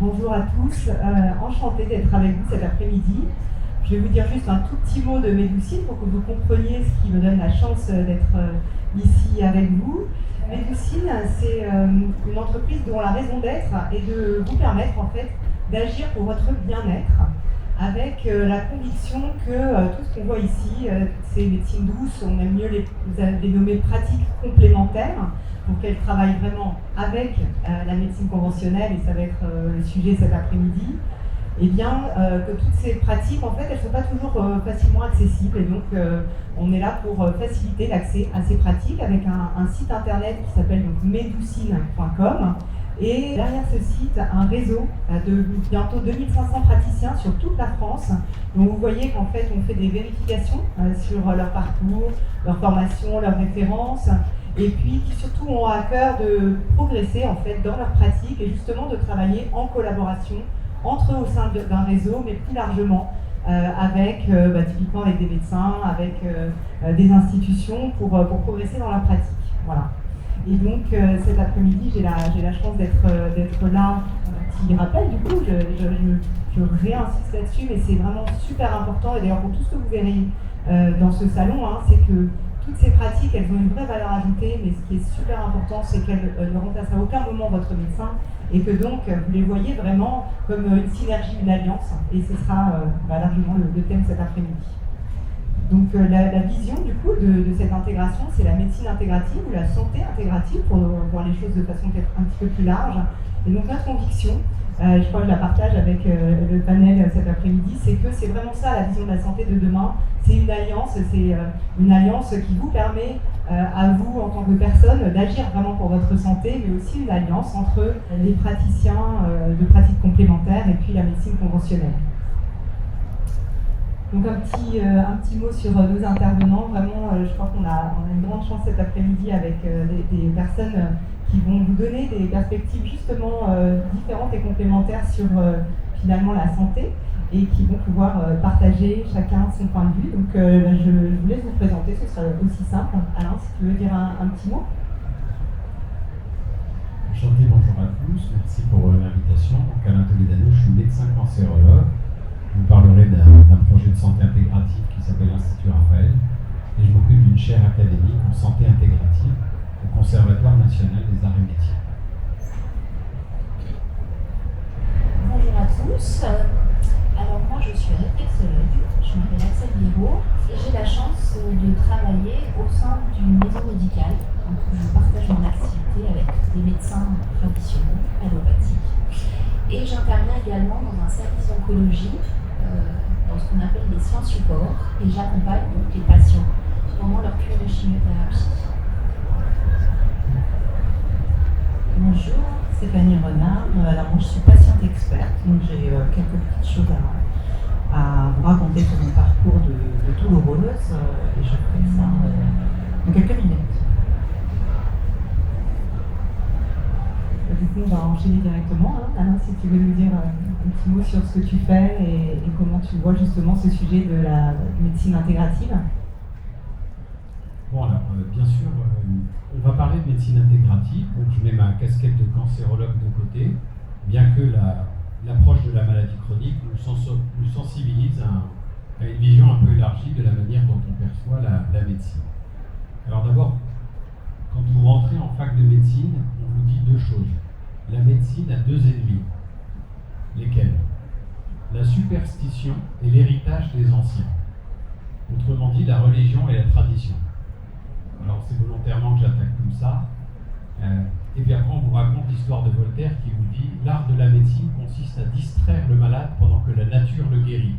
Bonjour à tous, enchantée d'être avec vous cet après-midi. Je vais vous dire juste un tout petit mot de Médoucine pour que vous compreniez ce qui me donne la chance d'être ici avec vous. Médoucine, c'est une entreprise dont la raison d'être est de vous permettre en fait d'agir pour votre bien-être avec la conviction que tout ce qu'on voit ici, ces médecines douces, on aime mieux les nommer pratiques complémentaires pour qu'elles travaillent vraiment avec la médecine conventionnelle, et ça va être le sujet cet après-midi, et bien que toutes ces pratiques, en fait, elles ne sont pas toujours facilement accessibles, et donc on est là pour faciliter l'accès à ces pratiques avec un site internet qui s'appelle medoucine.com, et derrière ce site, un réseau de bientôt 2500 praticiens sur toute la France. Donc vous voyez qu'en fait, on fait des vérifications sur leur parcours, leur formation, leurs références, et puis qui surtout ont à cœur de progresser en fait dans leur pratique et justement de travailler en collaboration entre eux au sein d'un réseau, mais plus largement avec typiquement avec des médecins, avec des institutions pour progresser dans leur pratique. Voilà. Et donc cet après-midi, j'ai la chance d'être là, qui rappelle du coup, je réinsiste là-dessus, mais c'est vraiment super important, et d'ailleurs pour tout ce que vous verrez dans ce salon, c'est que toutes ces pratiques, elles ont une vraie valeur ajoutée, mais ce qui est super important, c'est qu'elles ne remplacent à aucun moment votre médecin, et que donc vous les voyez vraiment comme une synergie, une alliance, et ce sera largement le thème cet après-midi. Donc la vision du coup de cette intégration, c'est la médecine intégrative ou la santé intégrative, pour voir les choses de façon peut-être un petit peu plus large. Et donc notre conviction, je crois que je la partage avec le panel cet après-midi, c'est que c'est vraiment ça la vision de la santé de demain. C'est une alliance qui vous permet à vous en tant que personne d'agir vraiment pour votre santé, mais aussi une alliance entre les praticiens de pratiques complémentaires et puis la médecine conventionnelle. Donc un petit mot sur nos intervenants. Vraiment, je crois qu'on a une grande chance cet après-midi avec des personnes qui vont vous donner des perspectives justement différentes et complémentaires sur finalement la santé, et qui vont pouvoir partager chacun son point de vue. Donc je vous laisse vous présenter, ce sera aussi simple. Alain, si tu veux dire un petit mot. Enchanté, bonjour à tous, merci pour l'invitation. Donc Alain Toledano, je suis médecin cancérologue. Je vous parlerai d'un projet de santé intégrative qui s'appelle l'Institut Raphaël, et je m'occupe d'une chaire académique en santé intégrative au Conservatoire national des arts et métiers. Bonjour à tous. Alors moi je suis réflexologue, je m'appelle Axel Guiraud et j'ai la chance de travailler au sein d'une maison médicale. Donc je partage mon activité avec des médecins traditionnels, allopathiques. Et j'interviens également dans un service d'oncologie, dans ce qu'on appelle les soins supports, et j'accompagne donc les patients pendant leur cure de chimiothérapie. Bonjour, Stéphanie Renard. Alors moi je suis patiente experte, donc j'ai quelques petites choses à vous raconter sur mon parcours de douloureuse, et je ferai ça dans quelques minutes. Du coup, on va enchaîner directement. Alain, si tu veux nous dire un petit mot sur ce que tu fais et comment tu vois justement ce sujet de la médecine intégrative. Bon alors, bien sûr, on va parler de médecine intégrative, donc je mets ma casquette de cancérologue de côté, bien que l'approche de la maladie chronique nous sensibilise à une vision un peu élargie de la manière dont on perçoit la médecine. Alors d'abord, quand vous rentrez en fac de médecine, on vous dit deux choses. La médecine a deux ennemis. Lesquels? La superstition et l'héritage des anciens. Autrement dit, la religion et la tradition. Alors c'est volontairement que j'attaque comme ça. Et puis après on vous raconte l'histoire de Voltaire qui vous dit « L'art de la médecine consiste à distraire le malade pendant que la nature le guérit ».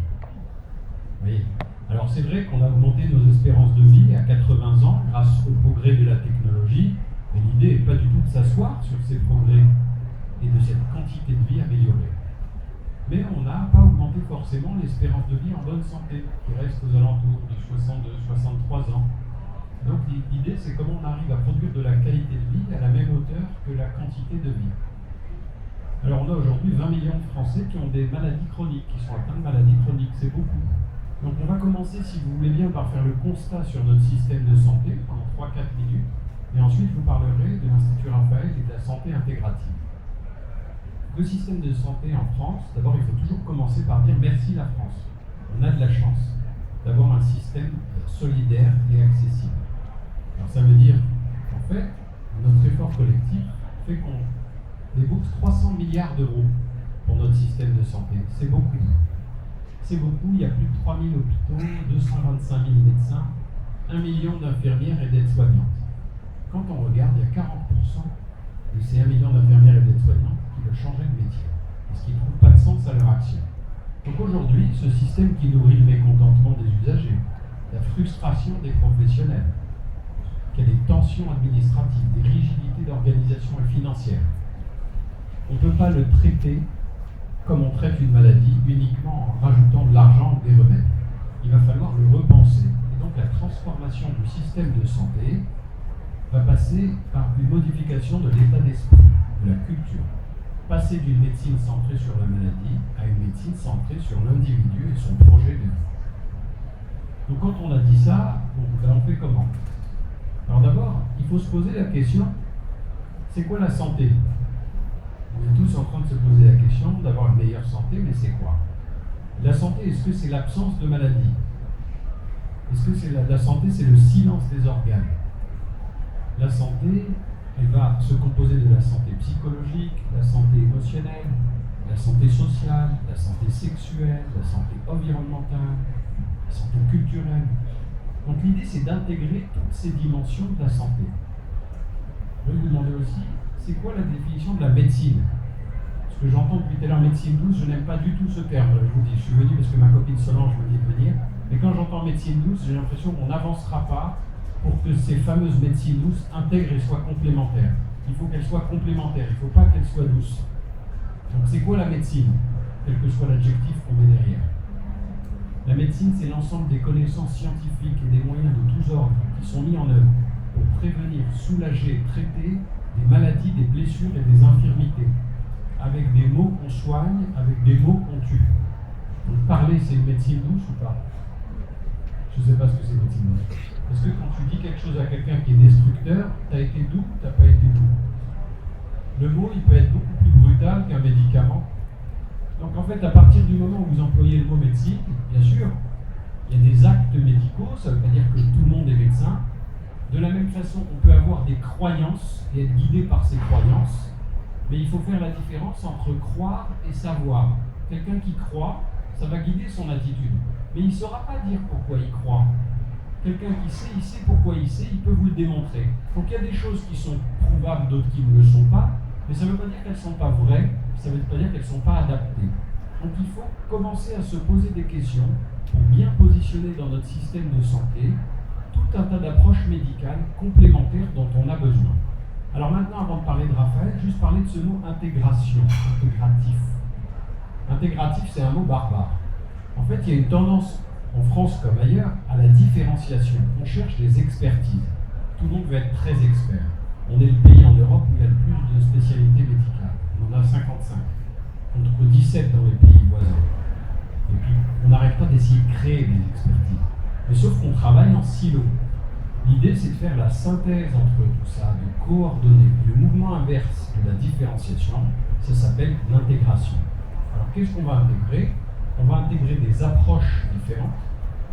Vous voyez? Alors c'est vrai qu'on a augmenté nos espérances de vie à 80 ans grâce au progrès de la technologie, mais l'idée n'est pas du tout de s'asseoir sur ces progrès et de cette quantité de vie améliorée. Mais on n'a pas augmenté forcément l'espérance de vie en bonne santé, qui reste aux alentours de 62-63 ans. Donc l'idée, c'est comment on arrive à produire de la qualité de vie à la même hauteur que la quantité de vie. Alors on a aujourd'hui 20 millions de Français qui ont des maladies chroniques, qui sont atteints de maladies chroniques, c'est beaucoup. Donc on va commencer, si vous voulez bien, par faire le constat sur notre système de santé pendant 3-4 minutes, et ensuite je vous parlerai de l'Institut Raphaël et de la santé intégrative. le système de santé en France, d'abord il faut toujours commencer par dire merci la France. On a de la chance d'avoir un système solidaire et accessible. Alors ça veut dire qu'en fait, notre effort collectif fait qu'on débourse 300 milliards d'euros pour notre système de santé. C'est beaucoup. C'est beaucoup, il y a plus de 3000 hôpitaux, 225 000 médecins, 1 million d'infirmières et d'aides-soignantes. Quand on regarde, il y a 40% de ces 1 million d'infirmières et d'aides-soignantes qui veulent changer de métier, parce qu'ils ne trouvent pas de sens à leur action. Donc aujourd'hui, ce système qui nourrit le mécontentement des usagers, la frustration des professionnels, qu'il y a des tensions administratives, des rigidités d'organisation et financière, on ne peut pas le traiter comme on traite une maladie, uniquement en rajoutant de l'argent ou des remèdes. Il va falloir le repenser. Et donc la transformation du système de santé va passer par une modification de l'état d'esprit, de la culture. Passer d'une médecine centrée sur la maladie à une médecine centrée sur l'individu et son projet de vie. Donc quand on a dit ça, on fait comment? Alors d'abord, il faut se poser la question, c'est quoi la santé? On est tous en train de se poser la question d'avoir une meilleure santé, mais c'est quoi? La santé, est-ce que c'est l'absence de maladie? Est-ce que c'est la santé, c'est le silence des organes? La santé, elle va se composer de la santé psychologique, la santé émotionnelle, la santé sociale, la santé sexuelle, la santé environnementale, la santé culturelle. Donc l'idée, c'est d'intégrer toutes ces dimensions de la santé. Je vais vous demander aussi, c'est quoi la définition de la médecine? Parce que j'entends depuis tout à l'heure médecine douce, je n'aime pas du tout ce terme. Je vous dis, je suis venu parce que ma copine Solange me dit de venir. Mais quand j'entends médecine douce, j'ai l'impression qu'on n'avancera pas pour que ces fameuses médecines douces intègrent et soient complémentaires. Il faut qu'elles soient complémentaires, il ne faut pas qu'elles soient douces. Donc c'est quoi la médecine? Quel que soit l'adjectif qu'on met derrière. La médecine, c'est l'ensemble des connaissances scientifiques et des moyens de tous ordres qui sont mis en œuvre pour prévenir, soulager, traiter des maladies, des blessures et des infirmités, avec des mots qu'on soigne, avec des mots qu'on tue. Donc parler, c'est une médecine douce ou pas? Je ne sais pas ce que c'est médecine douce. Parce que quand tu dis quelque chose à quelqu'un qui est destructeur, tu as été doux ou tu n'as pas été doux? Le mot, il peut être beaucoup plus brutal qu'un médicament. Donc en fait, à partir du moment où vous employez le mot médecine, bien sûr, il y a des actes médicaux, ça ne veut pas dire que tout le monde est médecin. De la même façon, on peut avoir des croyances et être guidé par ces croyances, mais il faut faire la différence entre croire et savoir. Quelqu'un qui croit, ça va guider son attitude, mais il ne saura pas dire pourquoi il croit. Quelqu'un qui sait, il sait pourquoi il sait, il peut vous le démontrer. Donc il y a des choses qui sont prouvables, d'autres qui ne le sont pas, mais ça ne veut pas dire qu'elles ne sont pas vraies, ça ne veut pas dire qu'elles ne sont pas adaptées. Donc il faut commencer à se poser des questions pour bien positionner dans notre système de santé tout un tas d'approches médicales complémentaires dont on a besoin. Alors maintenant, avant de parler de Raphaël, juste parler de ce mot intégration, intégratif. Intégratif, c'est un mot barbare. En fait, il y a une tendance, en France comme ailleurs, à la différenciation. On cherche des expertises. Tout le monde veut être très expert. On est le pays en Europe où il y a le plus de spécialités médicales. On en a 55, contre 17 dans les pays voisins. Et puis, on n'arrête pas d'essayer de créer des expertises. Mais sauf qu'on travaille en silo. L'idée, c'est de faire la synthèse entre tout ça, de coordonner. Le mouvement inverse de la différenciation, ça s'appelle l'intégration. Alors, qu'est-ce qu'on va intégrer? On va intégrer des approches différentes,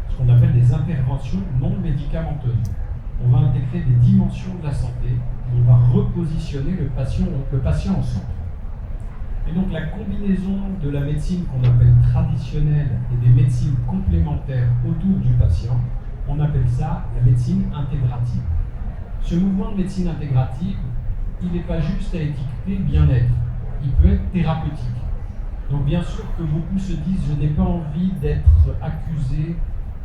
ce qu'on appelle des interventions non médicamenteuses. On va intégrer des dimensions de la santé et on va repositionner le patient au centre. Et donc la combinaison de la médecine qu'on appelle traditionnelle et des médecines complémentaires autour du patient, on appelle ça la médecine intégrative. Ce mouvement de médecine intégrative, il n'est pas juste à étiqueter bien-être, il peut être thérapeutique. Donc bien sûr que beaucoup se disent « je n'ai pas envie d'être accusé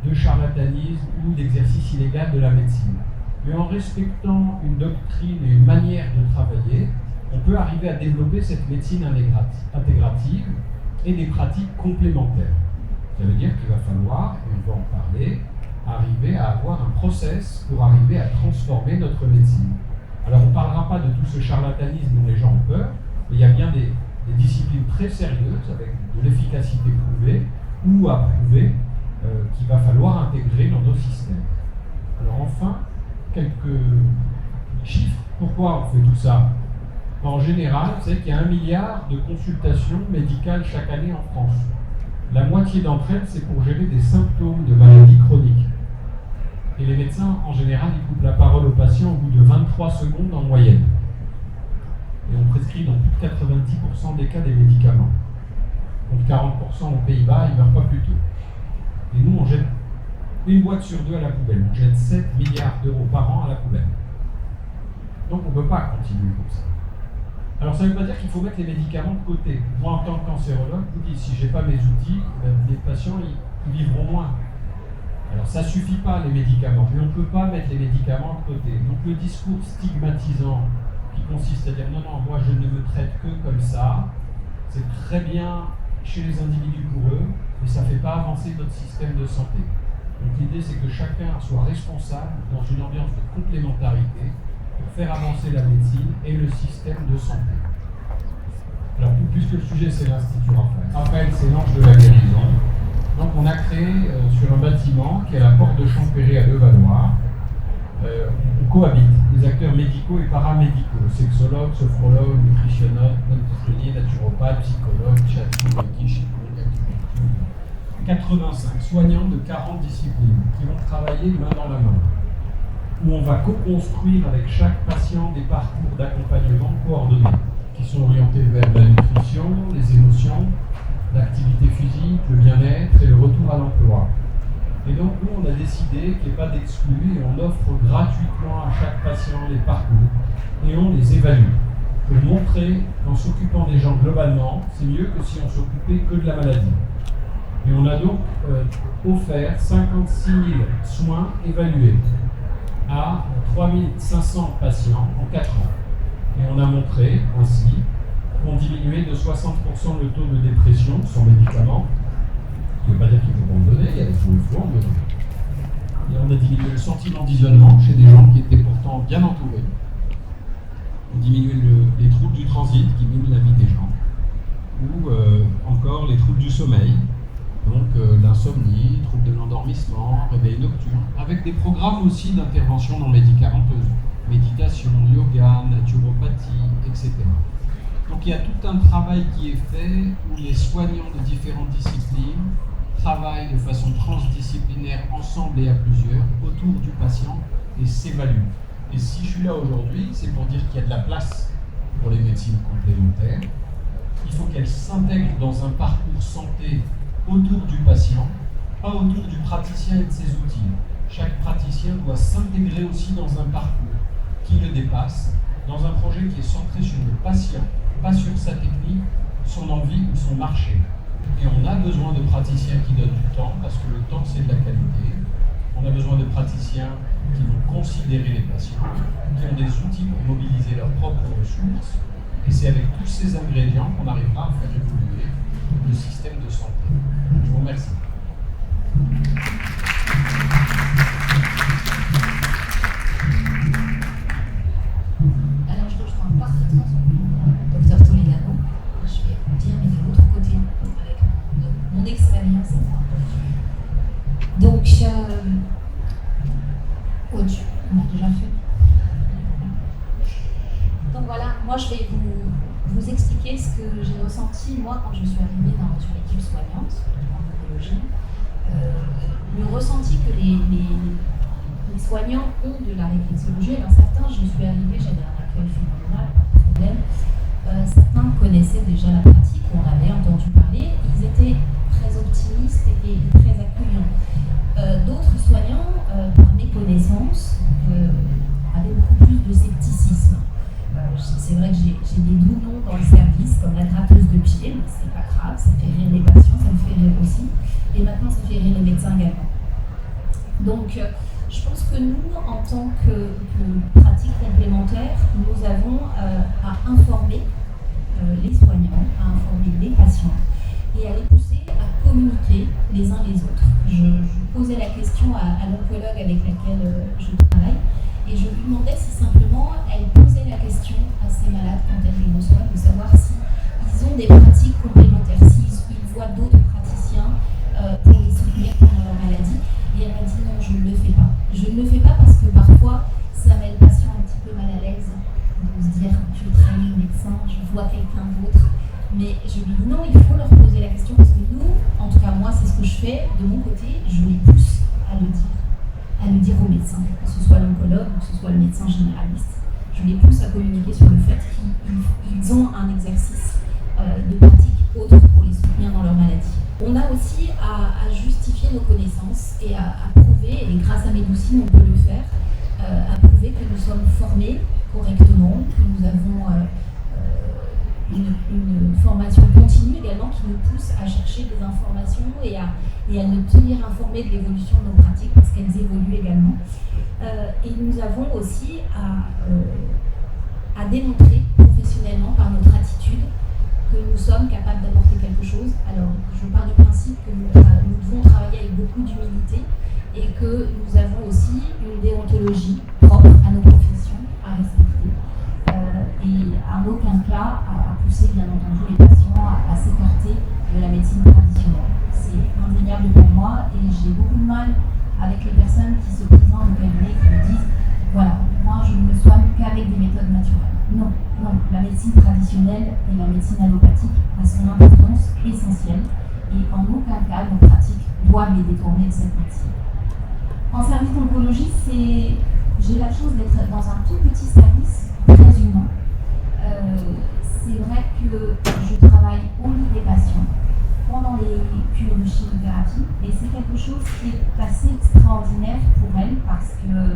de charlatanisme ou d'exercice illégal de la médecine ». Mais en respectant une doctrine et une manière de travailler, on peut arriver à développer cette médecine intégrative et des pratiques complémentaires. Ça veut dire qu'il va falloir, et on va en parler, arriver à avoir un process pour arriver à transformer notre médecine. Alors on ne parlera pas de tout ce charlatanisme dont les gens ont peur, mais il y a bien des disciplines très sérieuses avec de l'efficacité prouvée ou approuvée qu'il va falloir intégrer dans nos systèmes. Alors enfin, quelques chiffres. Pourquoi on fait tout ça? En général, vous savez qu'il y a 1 milliard de consultations médicales chaque année en France. La moitié d'entre elles, c'est pour gérer des symptômes de maladies chroniques. Et les médecins, en général, ils coupent la parole aux patients au bout de 23 secondes en moyenne. Et on prescrit dans plus de 90% des cas des médicaments. Donc 40% aux Pays-Bas, ils ne meurent pas plus tôt. Et nous, on jette une boîte sur 2 à la poubelle. On jette 7 milliards d'euros par an à la poubelle. Donc on ne peut pas continuer comme ça. Alors ça ne veut pas dire qu'il faut mettre les médicaments de côté. Moi, en tant que cancérologue, je vous dis, si je n'ai pas mes outils, les patients, ils vivront moins. Alors ça ne suffit pas, les médicaments, mais on ne peut pas mettre les médicaments de côté. Donc le discours stigmatisant qui consiste à dire non, moi je ne me traite que comme ça, c'est très bien chez les individus pour eux, mais ça ne fait pas avancer notre système de santé. Donc l'idée, c'est que chacun soit responsable dans une ambiance de complémentarité pour faire avancer la médecine et le système de santé. Alors, puisque le sujet, c'est l'Institut Raphaël. Raphaël, c'est l'ange de la guérison. Donc, on a créé sur un bâtiment qui est à la porte de Champéry à Levallois. On cohabite les acteurs médicaux et paramédicaux, sexologues, sophrologues, nutritionnistes, nutritionniste, naturopathes, psychologues, châteaux, reiki, 85 soignants de 40 disciplines qui vont travailler main dans la main, où on va co-construire avec chaque patient des parcours d'accompagnement coordonnés, qui sont orientés vers la nutrition, les émotions, l'activité physique, le bien-être et le retour à l'emploi. Et donc nous, on a décidé qu'il n'y ait pas d'exclus et on offre gratuitement à chaque patient les parcours et on les évalue pour montrer qu'en s'occupant des gens globalement, c'est mieux que si on s'occupait que de la maladie. Et on a donc offert 56 000 soins évalués à 3 500 patients en 4 ans. Et on a montré ainsi qu'on diminuait de 60% le taux de dépression sans médicaments. Ce qui ne veut pas dire qu'il faut en donner, il faut en donner. Et on a diminué le sentiment d'isolement chez des gens qui étaient pourtant bien entourés. On diminué les troubles du transit qui minent la vie des gens. Ou encore les troubles du sommeil. Donc l'insomnie, troubles de l'endormissement, réveil nocturne, avec des programmes aussi d'intervention non médicamenteuse, méditation, yoga, naturopathie, etc. Donc il y a tout un travail qui est fait où les soignants de différentes disciplines travaillent de façon transdisciplinaire ensemble et à plusieurs autour du patient et s'évaluent. Et si je suis là aujourd'hui, c'est pour dire qu'il y a de la place pour les médecines complémentaires. Il faut qu'elles s'intègrent dans un parcours santé autour du patient, pas autour du praticien et de ses outils. Chaque praticien doit s'intégrer aussi dans un parcours qui le dépasse, dans un projet qui est centré sur le patient, pas sur sa technique, son envie ou son marché. Et on a besoin de praticiens qui donnent du temps, parce que le temps c'est de la qualité. On a besoin de praticiens qui vont considérer les patients, qui ont des outils pour mobiliser leurs propres ressources. Et c'est avec tous ces ingrédients qu'on arrivera à faire évoluer le système de santé. Je vous remercie. Alors je rejoins parfaitement Dr Toledano. Je vais vous dire, mais de l'autre côté, avec mon expérience. Donc, oh Dieu, on a déjà fait. Donc voilà, moi je vais vous expliquer ce que j'ai ressenti moi quand je suis arrivée sur l'équipe soignante en oncologie. Le ressenti que les soignants ont de la réflexologie. Alors certains, je suis arrivée, j'avais un accueil phénoménal, pas de problème. Certains connaissaient déjà la pratique, on avait entendu parler, ils étaient très optimistes et très accueillants. D'autres soignants, par méconnaissance, avaient beaucoup plus de scepticisme. C'est vrai que j'ai des doux noms dans le service, comme la gratteuse de pied, mais c'est pas grave, ça fait rire les patients, ça me fait rire aussi. Et maintenant, ça fait rire les médecins également. Donc, je pense que nous, en tant que pratique complémentaire, nous avons à informer les soignants, à informer les patients et à les pousser à communiquer les uns les autres. Je posais la question à l'oncologue avec laquelle je travaille et je lui demandais si simplement elle posait la question à ces malades quand elle les reçoit, de savoir s'ils ont des pratiques complémentaires, s'ils voient d'autres praticiens pour les soutenir pendant leur maladie. Et elle m'a dit non, je ne le fais pas. Je ne le fais pas parce que parfois ça met le patient un petit peu mal à l'aise de se dire je traîne le médecin. ou à quelqu'un d'autre. Mais je lui dis non, il faut leur poser la question parce que nous, en tout cas moi, c'est ce que je fais de mon côté, je les pousse à le dire aux médecins, que ce soit l'oncologue ou que ce soit le médecin généraliste. Je les pousse à communiquer sur le fait qu'ils ont un exercice de pratique autre pour les soutenir dans leur maladie. On a aussi à justifier nos connaissances et à prouver, et grâce à Médoucine on peut le faire, à prouver que nous sommes formés correctement, que nous avons une formation continue également qui nous pousse à chercher des informations et à nous tenir informés de l'évolution de nos pratiques parce qu'elles évoluent également. Et nous avons aussi à démontrer professionnellement par notre attitude que nous sommes capables d'apporter quelque chose. Alors, je pars du principe que nous devons travailler avec beaucoup d'humilité et que nous avons aussi une déontologie propre à nos professions à respecter. Et en aucun cas à pousser, bien entendu, les patients à s'écarter de la médecine traditionnelle. C'est indéniable pour moi et j'ai beaucoup de mal avec les personnes qui se présentent au cabinet et qui me disent « Voilà, moi je ne me soigne qu'avec des méthodes naturelles ». Non, la médecine traditionnelle et la médecine allopathique a son importance essentielle et en aucun cas nos pratiques doivent les détourner de cette médecine. En service d'oncologie, j'ai la chance d'être dans un tout petit service très humain. C'est vrai que je travaille au lit des patients pendant les cures de chimiothérapie et c'est quelque chose qui est assez extraordinaire pour elles parce que,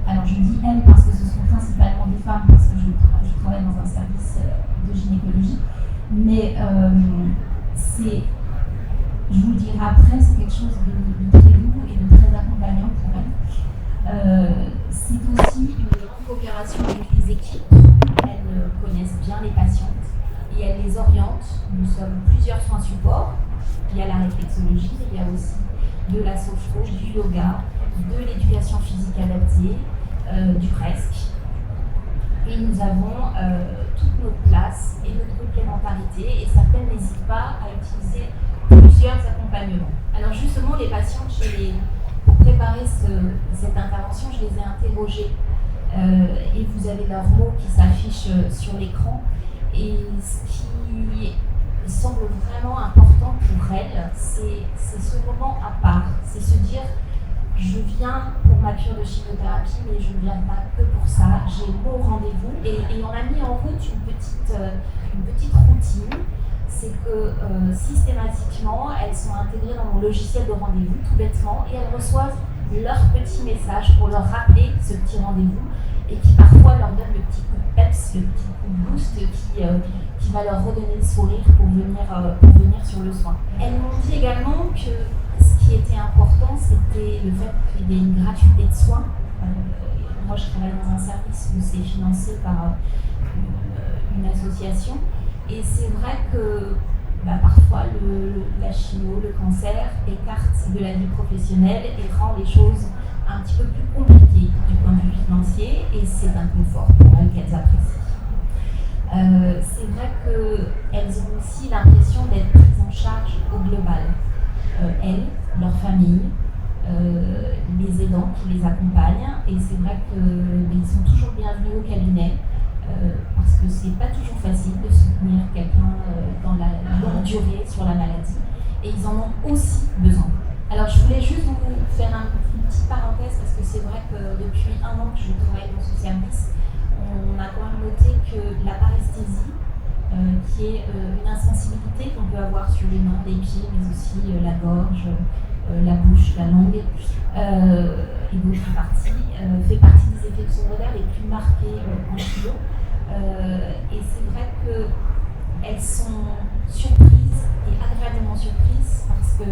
alors je dis elles parce que ce sont principalement des femmes parce que je travaille dans un service de gynécologie, mais je vous le dirai après, c'est quelque chose de très doux et de très accompagnant pour elles. C'est aussi une grande coopération avec les équipes. Elles connaissent bien les patientes et elles les orientent. Nous sommes plusieurs soins support. Il y a la réflexologie, il y a aussi de la sophro, du yoga, de l'éducation physique adaptée, du presque. Et nous avons toutes nos places et notre complémentarité et certaines n'hésitent pas à utiliser plusieurs accompagnements. Alors justement, les patientes, pour préparer cette intervention, je les ai interrogées et vous avez leurs mots qui s'affichent sur l'écran. Et ce qui semble vraiment important pour elles, c'est ce moment à part, c'est se dire je viens pour ma cure de chimiothérapie, mais je ne viens pas que pour ça, j'ai mon rendez-vous. Et on a mis en route une petite routine, c'est que systématiquement, elles sont intégrées dans mon logiciel de rendez-vous, tout bêtement, et elles reçoivent leur petit message pour leur rappeler ce petit rendez-vous, et qui parfois leur donne le petit coup de peps, le petit coup de boost qui va leur redonner le sourire pour venir sur le soin. Elles m'ont dit également que ce qui était important, c'était le fait qu'il y ait une gratuité de soins. Moi, je travaille dans un service où c'est financé par une association. Et c'est vrai que parfois la chimio, le cancer écarte de la vie professionnelle et rend les choses un petit peu plus compliquées du point de vue financier. Et c'est un confort pour elles qu'elles apprécient. C'est vrai qu'elles ont aussi l'impression d'être prises en charge au global. Elles, leur famille, les aidants qui les accompagnent. Et c'est vrai qu'ils sont toujours bienvenus au cabinet parce que c'est pas toujours facile de soutenir quelqu'un dans la longue durée sur la maladie. Et ils en ont aussi besoin. Alors je voulais juste vous faire une petite parenthèse parce que c'est vrai que depuis 1 an que je travaille dans ce service, on a quand même noté que la paresthésie, qui est une insensibilité qu'on peut avoir sur les mains, les pieds, mais aussi la gorge, la bouche, la langue et d'autres parties, fait partie des effets secondaires les plus marqués en chimio. Et c'est vrai qu'elles sont surprises et agréablement surprises parce que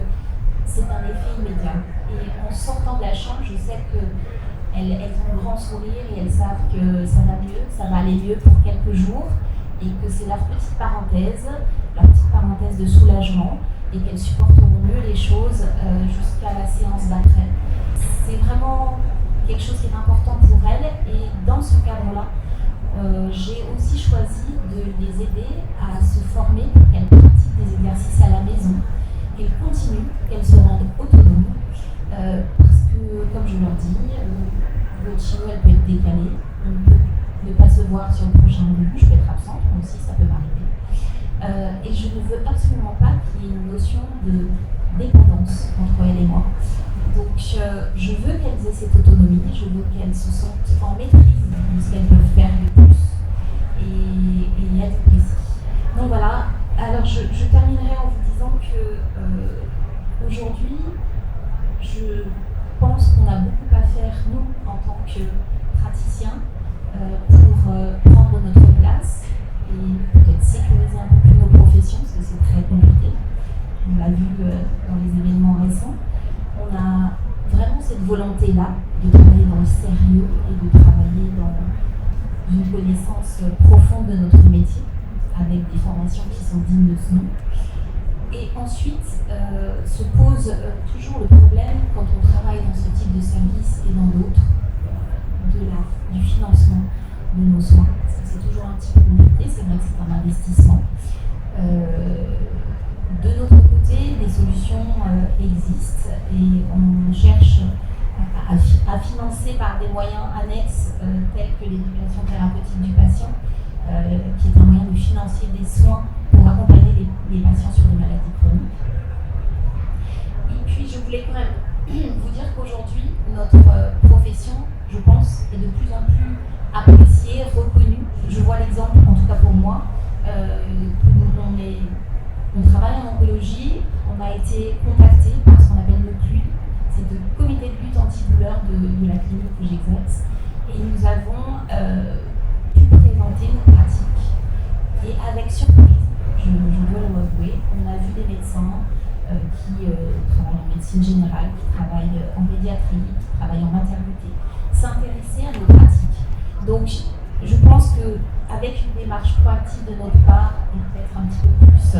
c'est un effet immédiat. Et en sortant de la chambre, je sais qu'elles ont un grand sourire et elles savent que ça va mieux, ça va aller mieux pour quelques jours et que c'est leur petite parenthèse de soulagement et qu'elles supporteront mieux les choses jusqu'à la séance d'après. C'est vraiment quelque chose qui est important pour elles et dans ce cadre-là, j'ai aussi choisi de les aider à se former pour qu'elles pratiquent des exercices à la maison, qu'elles continuent, qu'elles se rendent autonomes, parce que, comme je leur dis, votre chimio, elle peut être décalée, on peut ne pas se voir sur le prochain rendez-vous, je peux être absente, moi aussi ça peut m'arriver. je ne veux absolument pas qu'il y ait une notion de dépendance entre elle et moi. Donc je veux qu'elles aient cette autonomie, je veux qu'elles se sentent en maîtrise de ce qu'elles peuvent faire de plus et être précis. Donc voilà, alors je terminerai en vous disant que aujourd'hui, je pense qu'on a beaucoup à faire, nous, en tant que praticiens, pour prendre notre place et peut-être sécuriser un peu plus nos professions, parce que c'est très compliqué. On l'a vu dans les événements récents. On a vraiment cette volonté-là de travailler dans le sérieux et de travailler dans une connaissance profonde de notre métier, avec des formations qui sont dignes de ce nom. Et ensuite, se pose toujours le problème, quand on travaille dans ce type de service et dans d'autres, du financement de nos soins. Parce que c'est toujours un petit peu compliqué, c'est vrai que c'est un investissement. De notre côté, des solutions existent et on cherche à financer par des moyens annexes tels que l'éducation thérapeutique du patient, qui est un moyen de financer des soins pour accompagner les patients sur des maladies chroniques. Et puis je voulais quand même vous dire qu'aujourd'hui, notre profession, je pense, est de plus en plus appréciée, reconnue. Je vois l'exemple, en tout cas pour moi, on travaille en oncologie, on a été contacté par ce qu'on appelle le CLUD, c'est le comité de lutte antidouleur de la clinique où j'exerce, et nous avons pu présenter nos pratiques. Et avec surprise, je dois l'avouer, on a vu des médecins qui travaillent en médecine générale, qui travaillent en pédiatrie, qui travaillent en maternité, s'intéresser à nos pratiques. Donc, je pense qu'avec une démarche proactive de notre part et peut-être un petit peu plus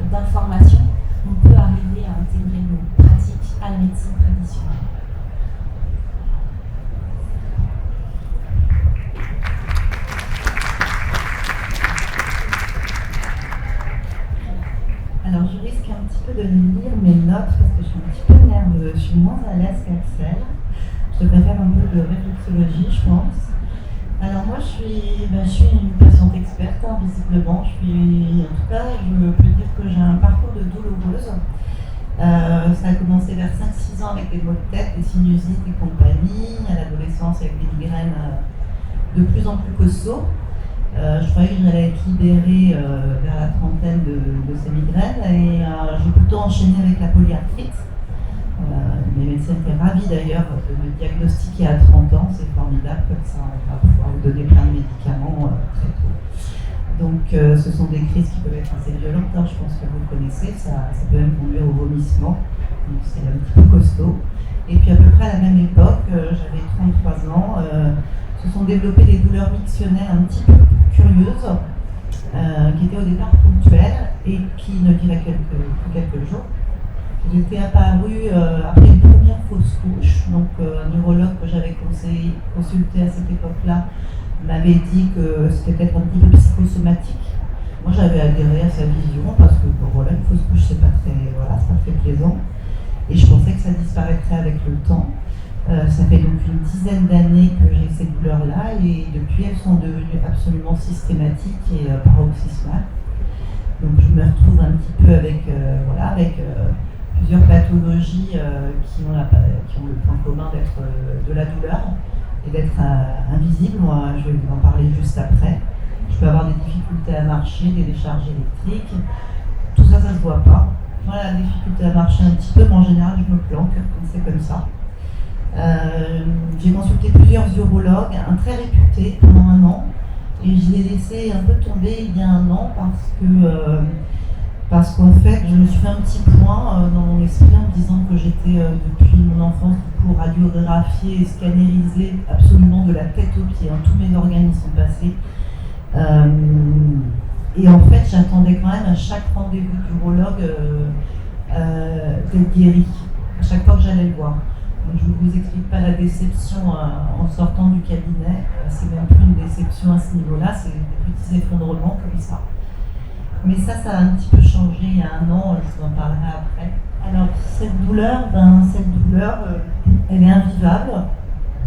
d'information, on peut arriver à intégrer nos pratiques à la médecine traditionnelle. Alors je risque un petit peu de lire mes notes parce que je suis un petit peu nerveuse, je suis moins à l'aise qu'Axel. Je devrais faire un peu de réflexologie, je pense. Alors moi je suis une patiente experte, hein, visiblement. En tout cas, je peux dire que j'ai un parcours de douloureuse. Ça a commencé vers 5-6 ans avec des maux de tête, des sinusites et compagnie, à l'adolescence avec des migraines de plus en plus costauds. Je croyais que j'allais être libérée vers la trentaine de ces migraines et j'ai plutôt enchaîné avec la polyarthrite. Mes médecins étaient ravis d'ailleurs de me diagnostiquer à 30 ans, c'est formidable, comme ça on va pouvoir vous donner plein de médicaments très tôt. Donc ce sont des crises qui peuvent être assez violentes, hein, je pense que vous le connaissez, ça peut même conduire au vomissement, donc c'est un petit peu costaud. Et puis à peu près à la même époque, j'avais 33 ans, se sont développées des douleurs mictionnelles un petit peu curieuses, qui étaient au départ ponctuelles et qui ne duraient que quelques jours. J'étais apparue après une première fausse couche, donc un neurologue que j'avais consulté à cette époque-là m'avait dit que c'était peut-être un petit peu psychosomatique. Moi j'avais adhéré à sa vision parce que voilà, une fausse couche c'est pas très plaisant et je pensais que ça disparaîtrait avec le temps. Ça fait donc une dizaine d'années que j'ai ces douleurs-là et depuis elles sont devenues absolument systématiques et paroxysmales. Donc je me retrouve un petit peu avec plusieurs pathologies qui ont le point commun d'être de la douleur et d'être invisible. Moi, je vais vous en parler juste après. Je peux avoir des difficultés à marcher, des décharges électriques. Tout ça, ça ne se voit pas. Voilà, la difficulté à marcher un petit peu, mais en général, je me planque, c'est comme ça. J'ai consulté plusieurs urologues, un très réputé pendant un an, et je l'ai laissé un peu tomber il y a un an parce qu'en fait, je me suis fait un petit point dans mon esprit en me disant que j'étais depuis mon enfance radiographiée et scannérisée absolument de la tête aux pieds. Hein, tous mes organes y sont passés. Et en fait, j'attendais quand même à chaque rendez-vous d'urologue d'être guérie, à chaque fois que j'allais le voir. Donc, je ne vous explique pas la déception en sortant du cabinet. C'est même plus une déception à ce niveau-là, c'est des petits effondrements comme ça. Mais ça a un petit peu changé il y a un an, je vous en parlerai après. Alors, cette douleur, elle est invivable.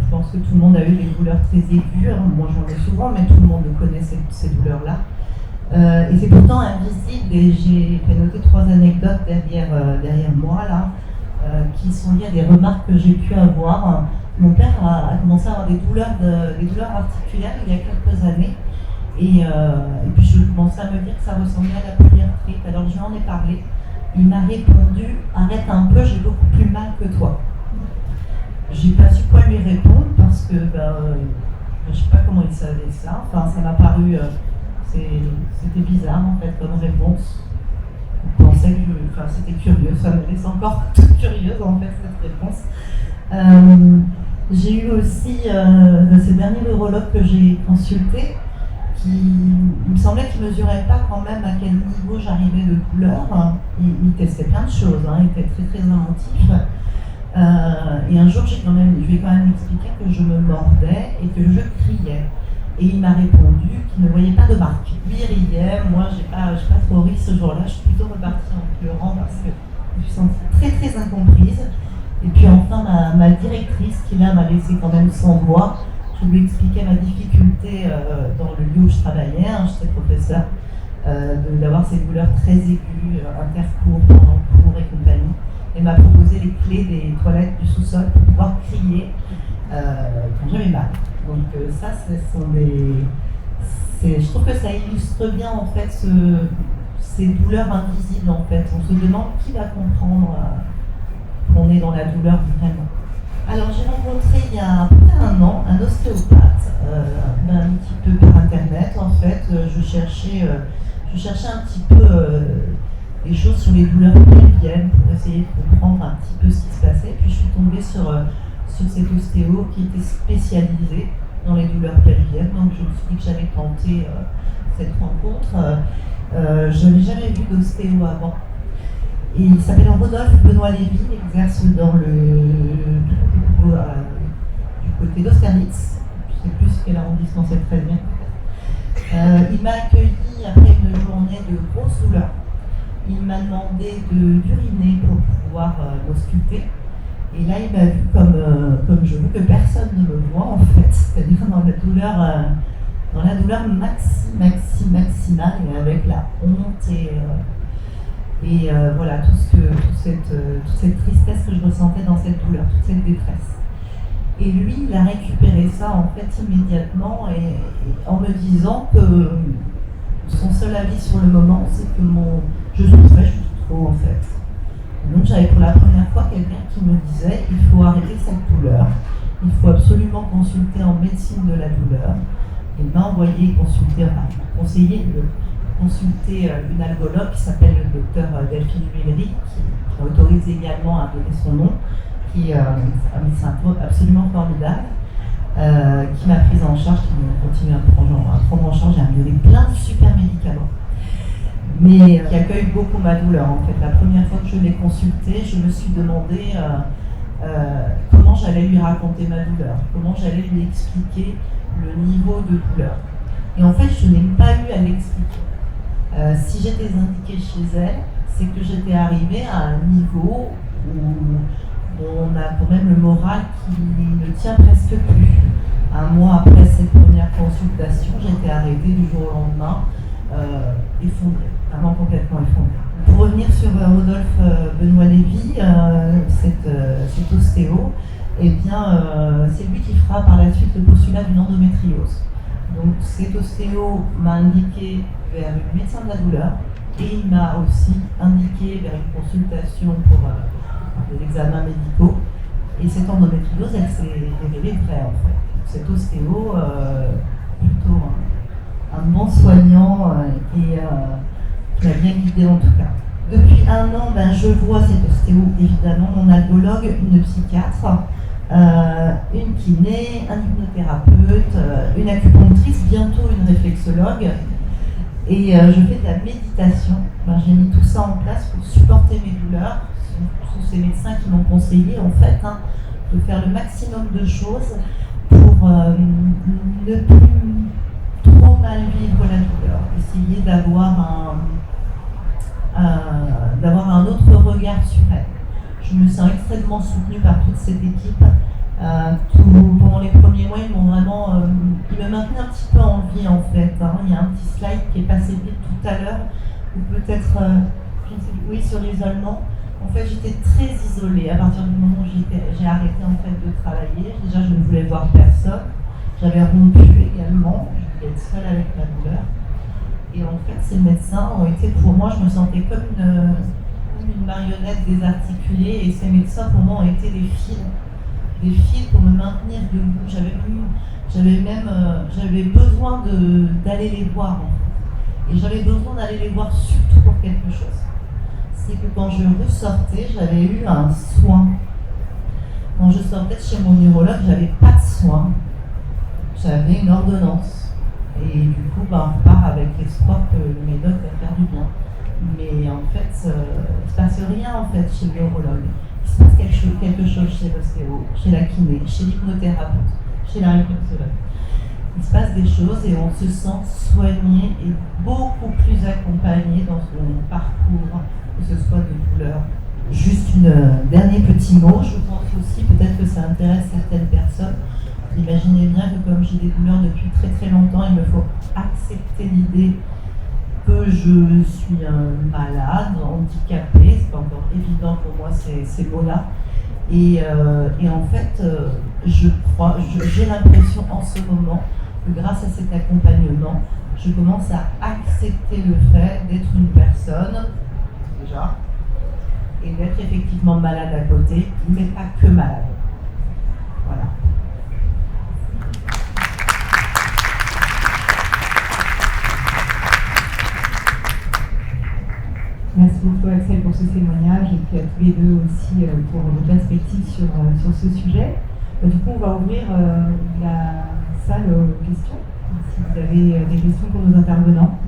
Je pense que tout le monde a eu des douleurs très aiguës. Moi, j'en ai souvent, mais tout le monde connaît ces douleurs-là. Et c'est pourtant invisible, et j'ai fait noter 3 anecdotes derrière moi, là, qui sont liées à des remarques que j'ai pu avoir. Mon père a commencé à avoir des douleurs articulaires il y a quelques années, et puis je commençais à me dire que ça ressemblait à la polyarthrite. Alors je lui en ai parlé, il m'a répondu « Arrête un peu, j'ai beaucoup plus mal que toi ». J'ai pas su quoi lui répondre parce que je sais pas comment il savait ça. Enfin, ça m'a paru, c'était bizarre en fait comme réponse. Je pensais que c'était curieux, ça me laisse encore toute curieuse en fait cette réponse. J'ai eu aussi de ces derniers neurologues que j'ai consultés il me semblait qu'il ne mesurait pas quand même à quel niveau j'arrivais de douleur. Il testait plein de choses, il était très très inventif. Et un jour, je lui ai quand même expliqué que je me mordais et que je criais. Et il m'a répondu qu'il ne voyait pas de marque. Lui, il riait, moi, j'ai pas trop ri ce jour-là. Je suis plutôt repartie en pleurant parce que je me suis sentie très très incomprise. Et puis enfin, ma directrice, qui là m'a laissé quand même sans voix, je lui expliquais ma difficulté dans le lieu où je travaillais, j'étais professeur, d'avoir ces douleurs très aiguës, intercours, pendant cours et compagnie. Et m'a proposé les clés des toilettes du sous-sol pour pouvoir crier quand j'avais mal. Donc ça, ce sont je trouve que ça illustre bien en fait ces douleurs invisibles en fait. On se demande qui va comprendre qu'on est dans la douleur vraiment. Alors j'ai rencontré il y a à peu près 1 an un ostéopathe, un petit peu par internet en fait. Je cherchais un petit peu des choses sur les douleurs pelviennes pour essayer de comprendre un petit peu ce qui se passait. Puis je suis tombée sur cet ostéo qui était spécialisé dans les douleurs pelviennes. Donc je me suis dit que j'allais tenter cette rencontre. Je n'avais jamais vu d'ostéo avant. Et il s'appelle Rodolphe Benoît Lévy, il exerce du côté d'Austerlitz. Je ne sais plus quel arrondissement c'est, très bien. Il m'a accueilli après une journée de grosses douleurs. Il m'a demandé d'uriner pour pouvoir m'ausculter. Et là, il m'a vu comme je veux que personne ne me voit en fait, c'est-à-dire dans la douleur maximale et avec la honte et voilà toute cette tristesse que je ressentais dans cette douleur, toute cette détresse. Et lui, il a récupéré ça en fait immédiatement et en me disant que son seul avis sur le moment, c'est que je souffrais juste trop en fait. Et donc j'avais pour la première fois quelqu'un qui me disait il faut arrêter cette douleur, il faut absolument consulter en médecine de la douleur. Il m'a conseillé de consulter une algologue qui s'appelle le docteur Delphine Huillery, qui autorise également à donner son nom, qui est un médecin absolument formidable, qui m'a prise en charge, qui continue à prendre en charge et à me donner plein de super médicaments. Mais qui accueille beaucoup ma douleur. En fait, la première fois que je l'ai consulté, je me suis demandé comment j'allais lui raconter ma douleur, comment j'allais lui expliquer le niveau de douleur. Et en fait, je n'ai pas eu à l'expliquer. Si j'étais indiquée chez elle, c'est que j'étais arrivée à un niveau où on a quand même le moral qui ne tient presque plus. 1 mois après cette première consultation, j'étais arrêtée du jour au lendemain, effondrée, vraiment complètement effondrée. Pour revenir sur Rodolphe Benoît Lévy, cet ostéo, eh bien, c'est lui qui fera par la suite le postulat d'une endométriose. Donc cet ostéo m'a indiqué vers une médecin de la douleur et il m'a aussi indiqué vers une consultation pour des examens médicaux. Et cette endométriose, elle s'est révélée vraie en fait. Cet ostéo, plutôt un bon soignant qui m'a bien guidée en tout cas. Depuis 1 an, je vois cet ostéo, évidemment, mon algologue, une psychiatre, une kiné, un hypnothérapeute, une acupunctrice, bientôt une réflexologue. Et je fais de la méditation. J'ai mis tout ça en place pour supporter mes douleurs. Ce sont ces médecins qui m'ont conseillé en fait de faire le maximum de choses pour ne plus trop mal vivre la douleur. Essayer d'avoir un autre regard sur elle. Je me sens extrêmement soutenue par toute cette équipe Pendant les premiers mois, ils me maintenaient un petit peu en vie en fait. Il y a un petit slide qui est passé vite tout à l'heure, ou peut-être, je ne sais plus, oui, sur l'isolement. En fait, j'étais très isolée à partir du moment où j'ai arrêté en fait de travailler. Déjà, je ne voulais voir personne. J'avais rompu également. Je voulais être seule avec ma douleur. Et en fait, ces médecins ont été pour moi, je me sentais comme une marionnette désarticulée. Et ces médecins pour moi ont été des fils pour me maintenir debout. J'avais besoin d'aller les voir. En fait. Et j'avais besoin d'aller les voir surtout pour quelque chose. C'est que quand je ressortais, j'avais eu un soin. Quand je sortais de chez mon neurologue, j'avais pas de soin. J'avais une ordonnance. Et du coup, on repart avec l'espoir que le médoc va faire du bien. Mais en fait, il ne se passe rien en fait chez le neurologue. Il se passe quelque chose chez l'ostéo, chez la kiné, chez l'hypnothérapeute, chez la réflexologue. Il se passe des choses et on se sent soigné et beaucoup plus accompagné dans son parcours, que ce soit de douleur. Juste un dernier petit mot, je pense aussi, peut-être que ça intéresse certaines personnes. Imaginez bien que comme j'ai des douleurs depuis très très longtemps, il me faut accepter l'idée que je suis malade, handicapée. C'est pas encore évident pour moi ces mots-là. Et en fait, j'ai l'impression en ce moment que grâce à cet accompagnement, je commence à accepter le fait d'être une personne, déjà, et d'être effectivement malade à côté, mais pas que malade. Voilà. Merci beaucoup Axel pour ce témoignage et puis à tous les deux aussi pour vos perspectives sur ce sujet. Du coup, on va ouvrir la salle aux questions. Si vous avez des questions pour nos intervenants.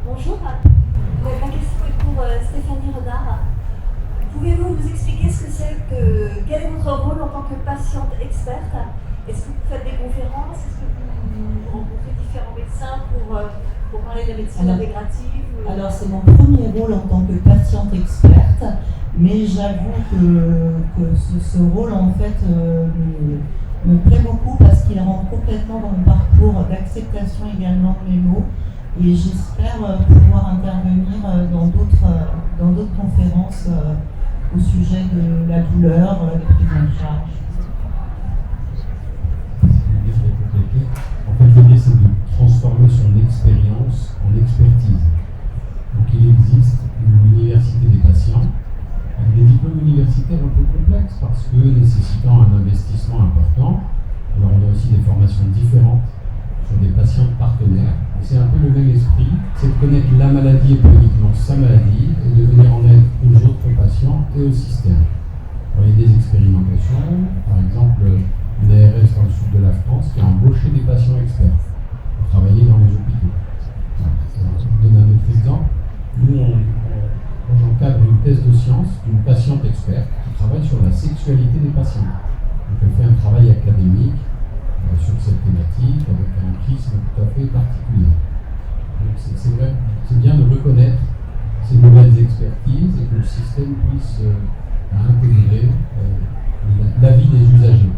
Bonjour, ma question est pour Stéphanie Renard. Pouvez-vous nous expliquer quel est votre rôle en tant que patiente experte? Est-ce que vous faites des conférences? Est-ce que vous rencontrez différents médecins pour parler de la médecine intégrative? Alors c'est mon premier rôle en tant que patiente experte, mais j'avoue que ce rôle en fait me plaît beaucoup parce qu'il rentre complètement dans mon parcours d'acceptation également de mes mots. Et j'espère pouvoir intervenir dans d'autres conférences au sujet de la douleur, des prises en charge. En fait, l'idée, c'est de transformer son expérience en expertise. Donc, il existe une université des patients, avec des diplômes universitaires un peu complexes, parce que nécessitant un investissement important. Alors, on a aussi des formations différentes sur des patients partenaires. Et c'est un peu le même esprit, c'est de connaître la maladie et pas uniquement sa maladie, et de venir en aide aux autres patients et au système. Alors, il y a des expérimentations, par exemple une ARS dans le sud de la France qui a embauché des patients experts pour travailler dans les hôpitaux. Alors, je vous donne un autre exemple. Nous, on encadre une thèse de science d'une patiente experte qui travaille sur la sexualité des patients. Donc, elle fait un travail académique sur cette thématique avec un prisme tout à fait particulier. Donc c'est vrai, c'est bien de reconnaître ces nouvelles expertises et que le système puisse intégrer l'avis des usagers.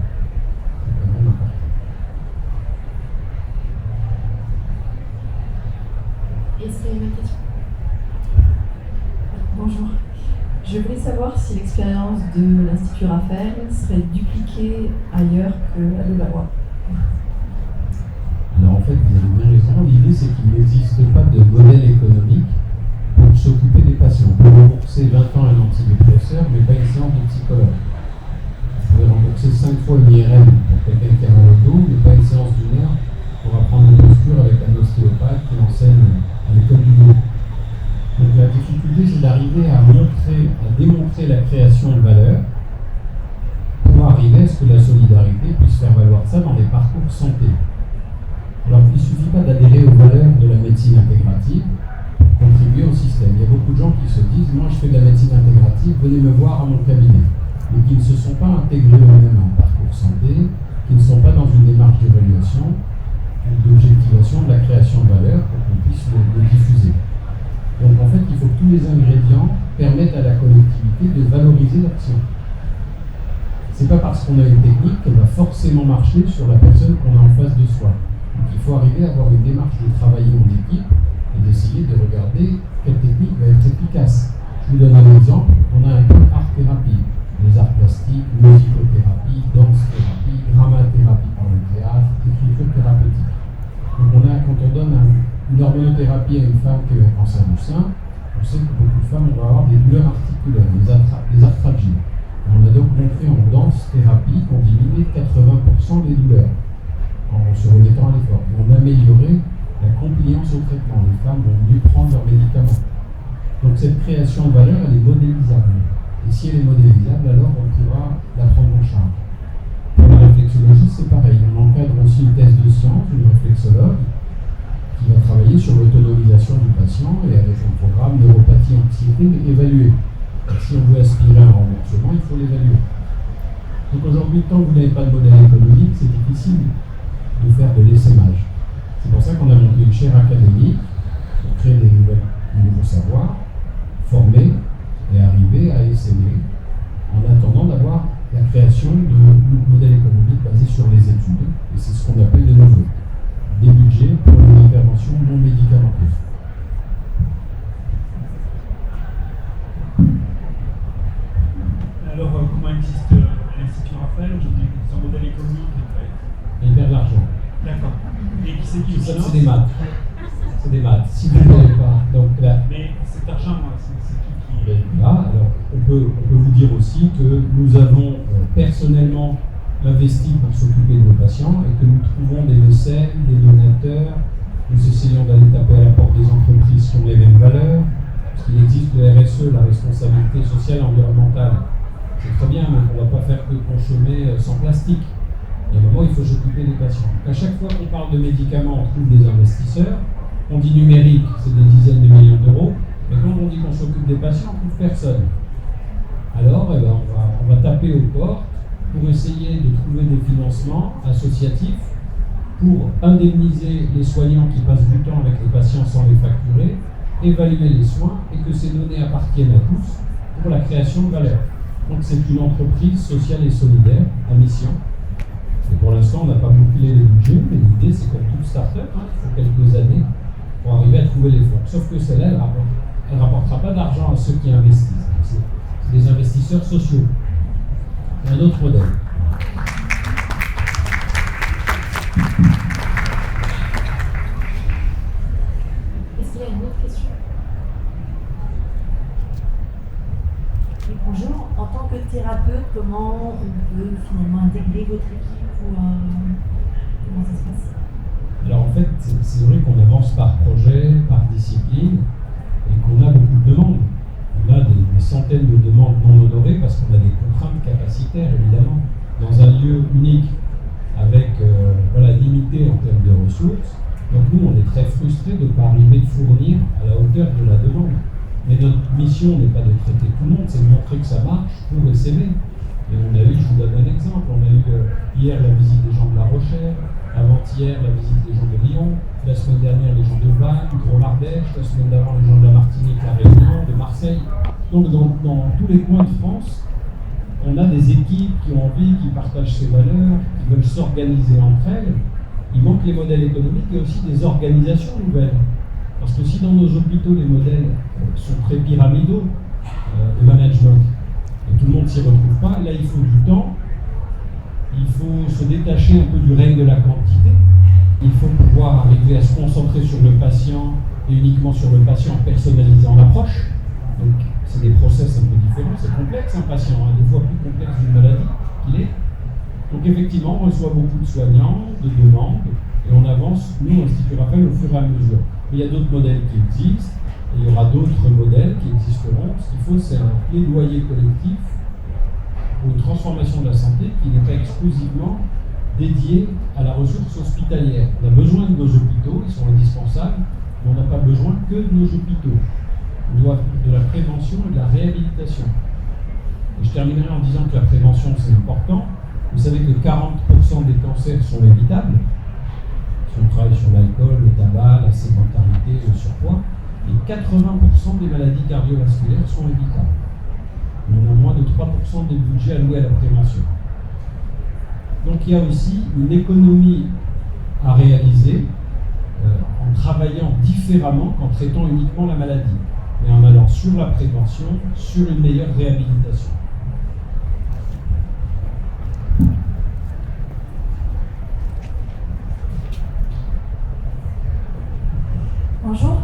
C'est quand même important. Est-ce qu'il y a une question? Bonjour. Je voulais savoir si l'expérience de l'Institut Raphaël serait dupliquée ailleurs qu'à Levallois. Alors en fait, vous avez bien raison. L'idée, c'est qu'il n'existe pas de modèle économique pour s'occuper des patients. On peut rembourser 20 ans un antidépresseur, mais pas une séance de psychologue. Vous pouvez rembourser 5 fois une IRM pour quelqu'un qui a mal au dos, mais pas une séance d'une heure pour apprendre une posture avec un ostéopathe qui enseigne à l'école du dos. Donc la difficulté, c'est d'arriver à démontrer la création de valeur pour arriver à ce que la solidarité puisse faire valoir ça dans des parcours santé. Alors, il ne suffit pas d'adhérer aux valeurs de la médecine intégrative pour contribuer au système. Il y a beaucoup de gens qui se disent « Moi, je fais de la médecine intégrative, venez me voir à mon cabinet », mais qui ne se sont pas intégrés eux-mêmes en parcours santé, qui ne sont pas dans une démarche d'évaluation ou d'objectivation de la création de puisse le diffuser. Donc en fait, il faut que tous les ingrédients permettent à la collectivité de valoriser l'action. C'est pas parce qu'on a une technique qu'elle va forcément marcher sur la personne qu'on a en face de soi. Donc il faut arriver à avoir une démarche de travailler en équipe et d'essayer de regarder quelle technique va être efficace. Je vous donne un exemple. On a un peu art-thérapie, les arts plastiques, musicothérapie, danse-thérapie, dramathérapie par le théâtre, écriture thérapeutique. Donc quand on donne une hormonothérapie à une femme qui a un cancer du sein, on sait que beaucoup de femmes vont avoir des douleurs articulaires, des arthralgies. On a donc montré en danse-thérapie qu'on diminuait de 80% les douleurs en se remettant à l'effort. On améliorait la compliance au traitement. Les femmes vont mieux prendre leurs médicaments. Donc cette création de valeur, elle est modélisable. Et si elle est modélisable, alors on pourra la prendre en charge. Pour la réflexologie, c'est pareil. On encadre aussi une thèse de science, une réflexologue, qui va travailler sur l'autonomisation du patient et avec un programme neuropathie anxiété évalué. Si on veut aspirer à un remboursement, il faut l'évaluer. Donc aujourd'hui, tant que vous n'avez pas de modèle économique, c'est difficile de faire de l'essaimage. C'est pour ça qu'on a monté une chaire académique pour créer des nouveaux savoirs, former et arriver à essaimer en attendant d'avoir la création de modèles économiques basés sur les études. Et c'est ce qu'on appelle de nouveau des budgets pour une intervention non médicamenteuse. Alors, comment existe l'Institut Raphaël aujourd'hui? C'est un modèle économique en fait. Il perd de l'argent. D'accord. Et qui c'est qui Ça, finance? c'est des maths. C'est des maths. Si vous n'avez pas. Donc là, Mais cet argent, c'est qui là, alors, on peut vous dire aussi que nous avons personnellement investi pour s'occuper de nos patients et que nous trouvons des mécènes, des donateurs. Nous essayons d'aller taper à la porte des entreprises qui ont les mêmes valeurs. Parce qu'il existe le RSE, la responsabilité sociale et environnementale. C'est très bien, mais on ne va pas faire que consommer sans plastique. Il y a un moment, il faut s'occuper des patients. Donc à chaque fois qu'on parle de médicaments, on trouve des investisseurs. On dit numérique, c'est des dizaines de millions d'euros. Mais quand on dit qu'on s'occupe des patients, on ne trouve personne. Alors, on va taper aux portes pour essayer de trouver des financements associatifs pour indemniser les soignants qui passent du temps avec les patients sans les facturer, évaluer les soins et que ces données appartiennent à tous pour la création de valeur. Donc c'est une entreprise sociale et solidaire à mission. Et pour l'instant, on n'a pas bouclé les budgets, mais l'idée c'est comme toute start-up, il faut quelques années pour arriver à trouver les fonds. Sauf que celle-là, elle ne rapportera pas d'argent à ceux qui investissent. C'est des investisseurs sociaux. C'est un autre modèle. Est-ce qu'il y a une autre question? Oui, bonjour. En tant que thérapeute, comment on peut finalement intégrer votre équipe ou comment ça se passe? Alors en fait, c'est vrai qu'on avance par projet, par discipline, et qu'on a beaucoup de demandes. On a des centaines de demandes non honorées parce qu'on a des contraintes capacitaires, évidemment. Dans un lieu unique, avec limité en termes de ressources, donc nous, on est très frustrés de ne pas arriver de fournir à la hauteur de la demande. Mais notre mission n'est pas de traiter tout le monde, c'est de montrer que ça marche pour essaimer. Et on a eu, je vous donne un exemple, on a eu hier la visite des gens de La Rochelle, avant-hier la visite des gens de Lyon, la semaine dernière les gens de Vannes, de Drôme-Ardèche, la semaine d'avant les gens de la Martinique, La Réunion, de Marseille. Donc dans tous les coins de France, on a des équipes qui ont envie, qui partagent ces valeurs, qui veulent s'organiser entre elles. Il manque les modèles économiques et aussi des organisations nouvelles. Parce que si dans nos hôpitaux les modèles sont très pyramidaux de management, et tout le monde ne s'y retrouve pas, là il faut du temps, il faut se détacher un peu du règne de la quantité, il faut pouvoir arriver à se concentrer sur le patient et uniquement sur le patient en personnalisant l'approche. Donc c'est des process un peu différents, c'est complexe un patient, des fois plus complexe d'une maladie qu'il est. Donc effectivement, on reçoit beaucoup de soignants, de demandes, et on avance, nous, Institut Raphaël, au fur et à mesure. Mais il y a d'autres modèles qui existent, et il y aura d'autres modèles qui existeront. Ce qu'il faut, c'est un plaidoyer collectif pour une transformation de la santé qui n'est pas exclusivement dédiée à la ressource hospitalière. On a besoin de nos hôpitaux, ils sont indispensables, mais on n'a pas besoin que de nos hôpitaux. On doit de la prévention et de la réhabilitation. Et je terminerai en disant que la prévention, c'est important. Vous savez que 40% des cancers sont évitables. Si on travaille sur l'alcool, le tabac, la sédentarité, le surpoids, et 80% des maladies cardiovasculaires sont évitables. On a moins de 3% des budgets alloués à la prévention. Donc il y a aussi une économie à réaliser en travaillant différemment qu'en traitant uniquement la maladie, mais en allant sur la prévention, sur une meilleure réhabilitation. Bonjour.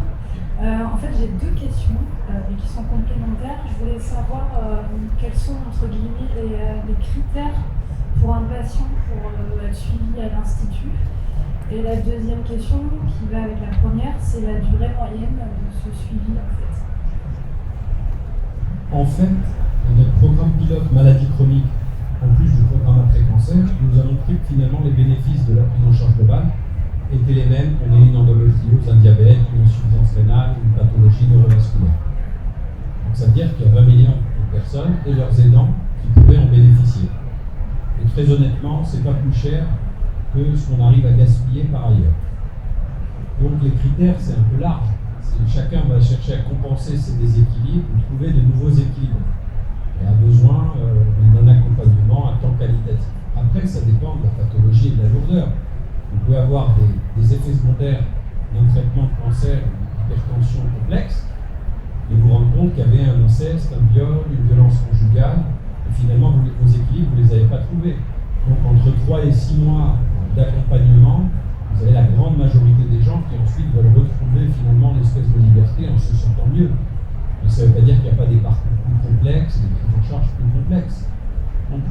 En fait, j'ai deux questions mais qui sont complémentaires. Je voulais savoir quels sont, entre guillemets, les critères pour un patient pour être suivi à l'Institut. Et la deuxième question, qui va avec la première, c'est la durée moyenne de ce suivi, En fait, notre programme pilote maladie chronique, en plus du programme après-cancer, nous avons pris que finalement les bénéfices de la prise en charge globale étaient les mêmes qu'on ait une endométriose, un diabète, une insuffisance rénale, une pathologie neurovasculaire. Donc ça veut dire qu'il y a 20 millions de personnes et leurs aidants qui pourraient en bénéficier. Et très honnêtement, c'est pas plus cher que ce qu'on arrive à gaspiller par ailleurs. Donc les critères, c'est un peu large. Chacun va chercher à compenser ses déséquilibres ou trouver de nouveaux équilibres. Et a besoin d'un accompagnement à temps qualitatif. Après, ça dépend de la pathologie et de la lourdeur. Vous pouvez avoir des effets secondaires d'un traitement de cancer ou d'hypertension complexe et vous rendre compte qu'il y avait un inceste, un viol, une violence conjugale, et finalement vos équilibres, vous ne les avez pas trouvés. Donc entre 3 et 6 mois d'accompagnement, vous avez la grande majorité des gens qui ensuite veulent retrouver finalement l'espèce de liberté en se sentant mieux. Mais ça ne veut pas dire qu'il n'y a pas des parcours plus complexes, des prises en charge plus complexes. Donc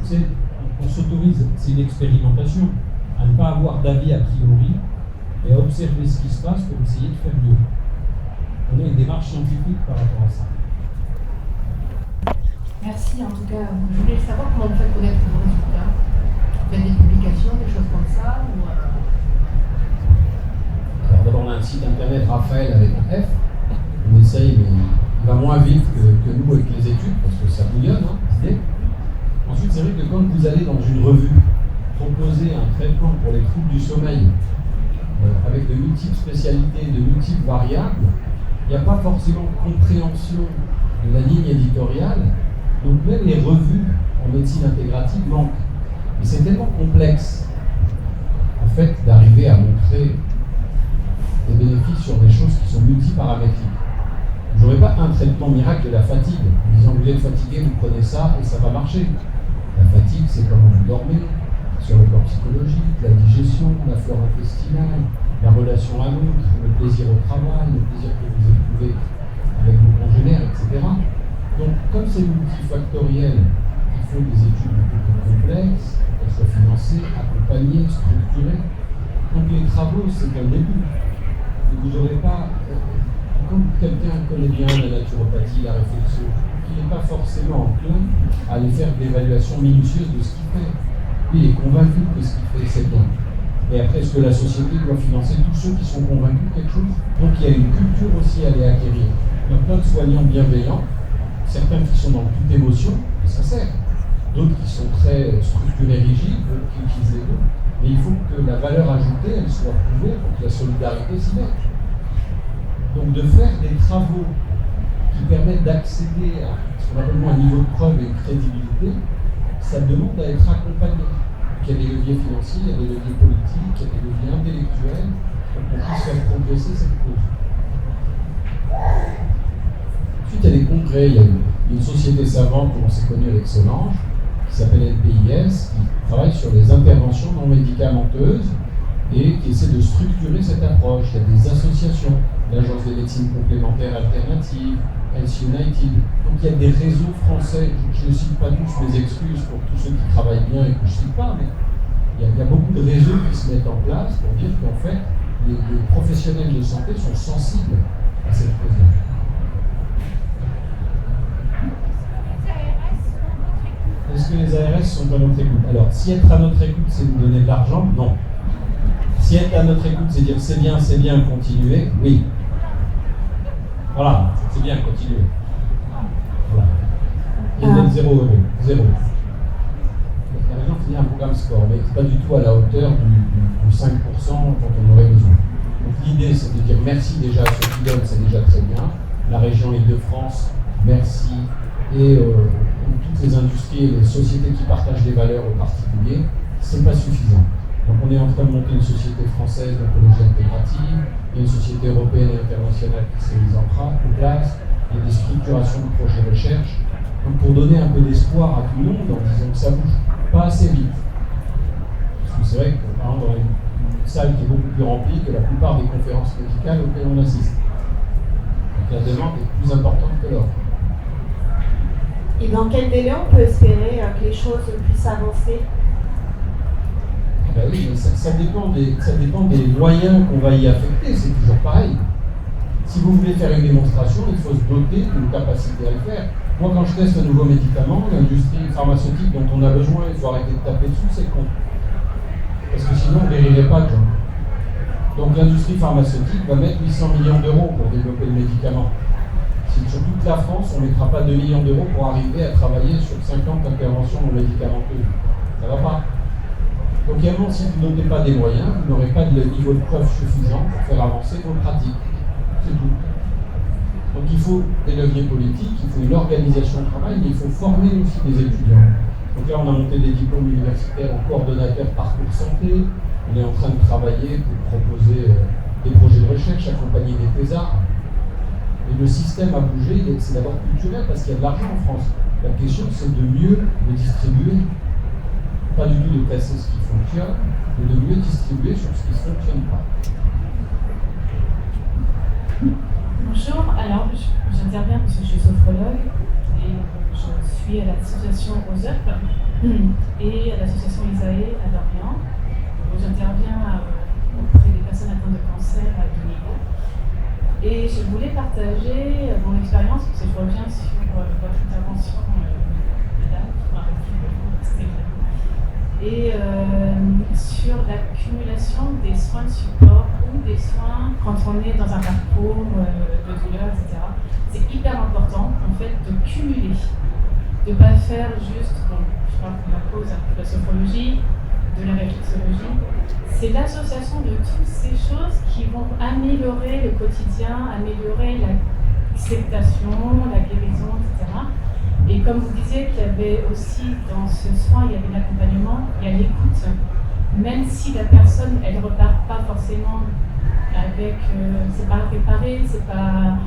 on s'autorise, c'est une expérimentation, à ne pas avoir d'avis a priori et à observer ce qui se passe pour essayer de faire mieux. On a une démarche scientifique par rapport à ça. Merci, en tout cas, je voulais savoir comment vous faites connaître vos résultats. Vous faites des publications, des choses comme ça ou Alors d'abord on a un site internet Raphaël avec un F. On essaye, mais il va moins vite que nous avec les études, parce que ça bouillonne, l'idée. Ensuite, c'est vrai que quand vous allez dans une revue proposer un traitement pour les troubles du sommeil avec de multiples spécialités, de multiples variables, il n'y a pas forcément de compréhension de la ligne éditoriale. Donc même les revues en médecine intégrative manquent. Et c'est tellement complexe, en fait, d'arriver à montrer des bénéfices sur des choses qui sont multiparamétriques. Vous n'aurez pas un traitement miracle de la fatigue, en disant vous êtes fatigué, vous prenez ça et ça va marcher. La fatigue, c'est comment vous dormez, sur le corps psychologique, la digestion, la flore intestinale, la relation à l'autre, le plaisir au travail, le plaisir que vous éprouvez avec vos congénères, etc. Donc, comme c'est multifactoriel, il faut des études beaucoup plus complexes, qu'elles soient financées, accompagnées, structurées. Donc, les travaux, c'est un début. Vous n'aurez pas, comme quelqu'un connaît bien la naturopathie, la réflexion, il n'est pas forcément enclin à aller faire de l'évaluation minutieuse de ce qu'il fait. Lui, il est convaincu que ce qu'il fait, c'est bien. Et après, est-ce que la société doit financer tous ceux qui sont convaincus de quelque chose? Donc il y a une culture aussi à aller acquérir. Il y a plein de soignants bienveillants, certains qui sont dans toute émotion, et ça sert. D'autres qui sont très structurés, rigides, d'autres qui utilisent les deux. Mais il faut que la valeur ajoutée, elle soit prouvée pour que la solidarité s'y mette. Donc de faire des travaux qui permettent d'accéder à ce qu'on appelle un niveau de preuve et de crédibilité, ça demande à être accompagné. Il y a des leviers financiers, il y a des leviers politiques, il y a des leviers intellectuels pour qu'on puisse faire progresser cette cause. Ensuite, il y a des congrès, il y a une société savante où on s'est connu avec Solange, qui s'appelle NPIS, qui travaille sur les interventions non médicamenteuses et qui essaie de structurer cette approche. Il y a des associations, l'Agence des médecines complémentaires alternatives, Health United. Donc il y a des réseaux français, je ne cite pas tous, mes excuses pour tous ceux qui travaillent bien et que je ne cite pas, mais il y a beaucoup de réseaux qui se mettent en place pour dire qu'en fait, les professionnels de santé sont sensibles à cette cause-là. Est-ce que les ARS sont à notre écoute? Alors, si être à notre écoute, c'est nous donner de l'argent, non. Si être à notre écoute, c'est dire c'est bien, continuez, oui. Voilà, c'est bien, continuez. Voilà. Il y a 0 euros, 0. La région finit un programme sport, mais pas du tout à la hauteur du 5% quand on aurait besoin. Donc l'idée, c'est de dire merci déjà à ceux qui donnent, c'est déjà très bien. La région Île-de-France, merci. Et toutes les industries et les sociétés qui partagent des valeurs aux particuliers, c'est pas suffisant. Donc on est en train de monter une société française d'écologie intégrative, il y a une société européenne et internationale qui s'est mise en place, il y a des structurations de projets de recherche. Donc pour donner un peu d'espoir à tout le monde en disant que ça bouge pas assez vite. Parce que c'est vrai que par exemple, dans une salle qui est beaucoup plus remplie que la plupart des conférences médicales auxquelles on assiste. Donc la demande est plus importante que l'offre. Et dans quel délai on peut espérer que les choses puissent avancer? Ben oui, mais ça dépend des moyens qu'on va y affecter, c'est toujours pareil. Si vous voulez faire une démonstration, il faut se doter d'une capacité à le faire. Moi, quand je teste un nouveau médicament, l'industrie pharmaceutique dont on a besoin, il faut arrêter de taper dessus, c'est con. Parce que sinon, on ne guérirait pas de gens. Donc l'industrie pharmaceutique va mettre 800 millions d'euros pour développer le médicament. Si sur toute la France, on ne mettra pas 2 millions d'euros pour arriver à travailler sur 50 interventions non médicamenteuses. Ça ne va pas. Donc, évidemment, si vous n'avez pas des moyens, vous n'aurez pas de niveau de preuve suffisant pour faire avancer vos pratiques. C'est tout. Donc, il faut des leviers politiques, il faut une organisation de travail, mais il faut former aussi des étudiants. Donc là, on a monté des diplômes universitaires en coordonnateur parcours santé. On est en train de travailler pour proposer des projets de recherche, accompagner des thésards. Et le système a bougé, c'est d'abord culturel parce qu'il y a de l'argent en France. La question, c'est de mieux le distribuer. Pas du tout de casser ce qui fonctionne, mais de mieux distribuer sur ce qui ne fonctionne pas. Bonjour, alors j'interviens parce que je suis sophrologue et je suis à l'association OSEP et à l'association ISAE à Lorient. J'interviens auprès des personnes atteintes de cancer à tout niveau. Et je voulais partager mon expérience, parce que je reviens sur votre intervention, et sur l'accumulation des soins de support ou des soins quand on est dans un parcours de douleur, etc. C'est hyper important en fait de cumuler, de ne pas faire juste, bon, je parle de la cause de la sophrologie, de la réflexologie, c'est l'association de toutes ces choses qui vont améliorer le quotidien, améliorer l'acceptation, la guérison, etc. Et comme vous disiez qu'il y avait aussi dans ce soin, il y avait l'accompagnement, il y a l'écoute. Même si la personne, elle ne repart pas forcément avec, c'est pas réparé, c'est pas...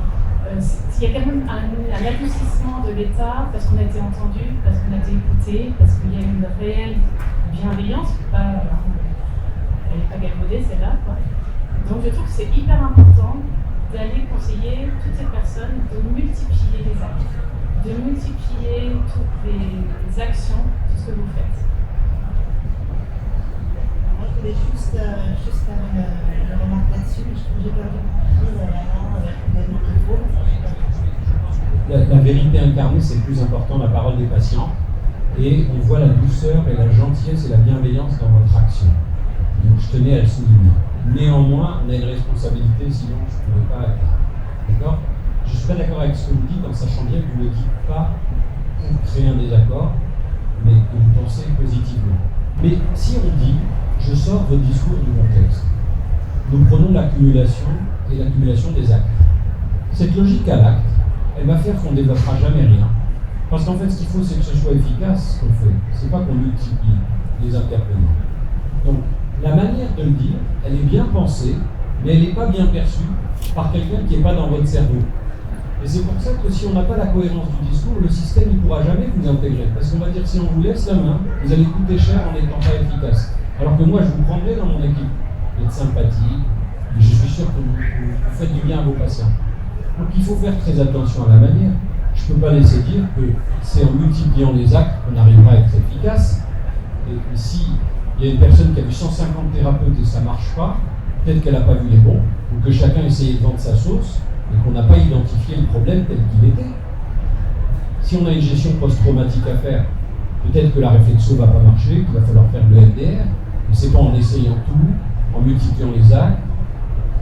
il y a quand même un adoucissement de l'État parce qu'on a été entendu, parce qu'on a été écouté, parce qu'il y a une réelle bienveillance, elle n'est pas galvaudée celle-là, quoi. Donc je trouve que c'est hyper important d'aller conseiller toutes ces personnes de multiplier les actes, de multiplier toutes les actions, tout ce que vous faites. Moi, je voulais juste faire une remarque là-dessus, mais j'ai pas compris la vérité incarnée, c'est le plus important, la parole des patients. Et on voit la douceur et la gentillesse et la bienveillance dans votre action. Donc je tenais à le souligner. Néanmoins, on a une responsabilité, sinon je ne pourrais pas être là. D'accord ? Je ne suis pas d'accord avec ce que vous dites en sachant bien que vous ne le dites pas pour créer un désaccord, mais que vous pensez positivement. Mais si on dit, je sors votre discours du contexte, nous prenons l'accumulation et l'accumulation des actes. Cette logique à l'acte, elle va faire qu'on ne développera jamais rien. Parce qu'en fait, ce qu'il faut, c'est que ce soit efficace, ce qu'on fait. C'est pas qu'on multiplie les intervenants. Donc, la manière de le dire, elle est bien pensée, mais elle n'est pas bien perçue par quelqu'un qui n'est pas dans votre cerveau. Et c'est pour ça que si on n'a pas la cohérence du discours, le système ne pourra jamais vous intégrer. Parce qu'on va dire, si on vous laisse la main, vous allez coûter cher en n'étant pas efficace. Alors que moi, je vous prendrai dans mon équipe. Vous êtes sympathique, et je suis sûr que vous faites du bien à vos patients. Donc il faut faire très attention à la manière. Je ne peux pas laisser dire que c'est en multipliant les actes qu'on arrivera à être efficace. Et si il y a une personne qui a vu 150 thérapeutes et ça ne marche pas, peut-être qu'elle n'a pas vu les bons, ou que chacun essayait de vendre sa sauce, et qu'on n'a pas identifié le problème tel qu'il était. Si on a une gestion post-traumatique à faire, peut-être que la réflexion ne va pas marcher, qu'il va falloir faire le MDR, mais ce n'est pas en essayant tout, en multipliant les actes,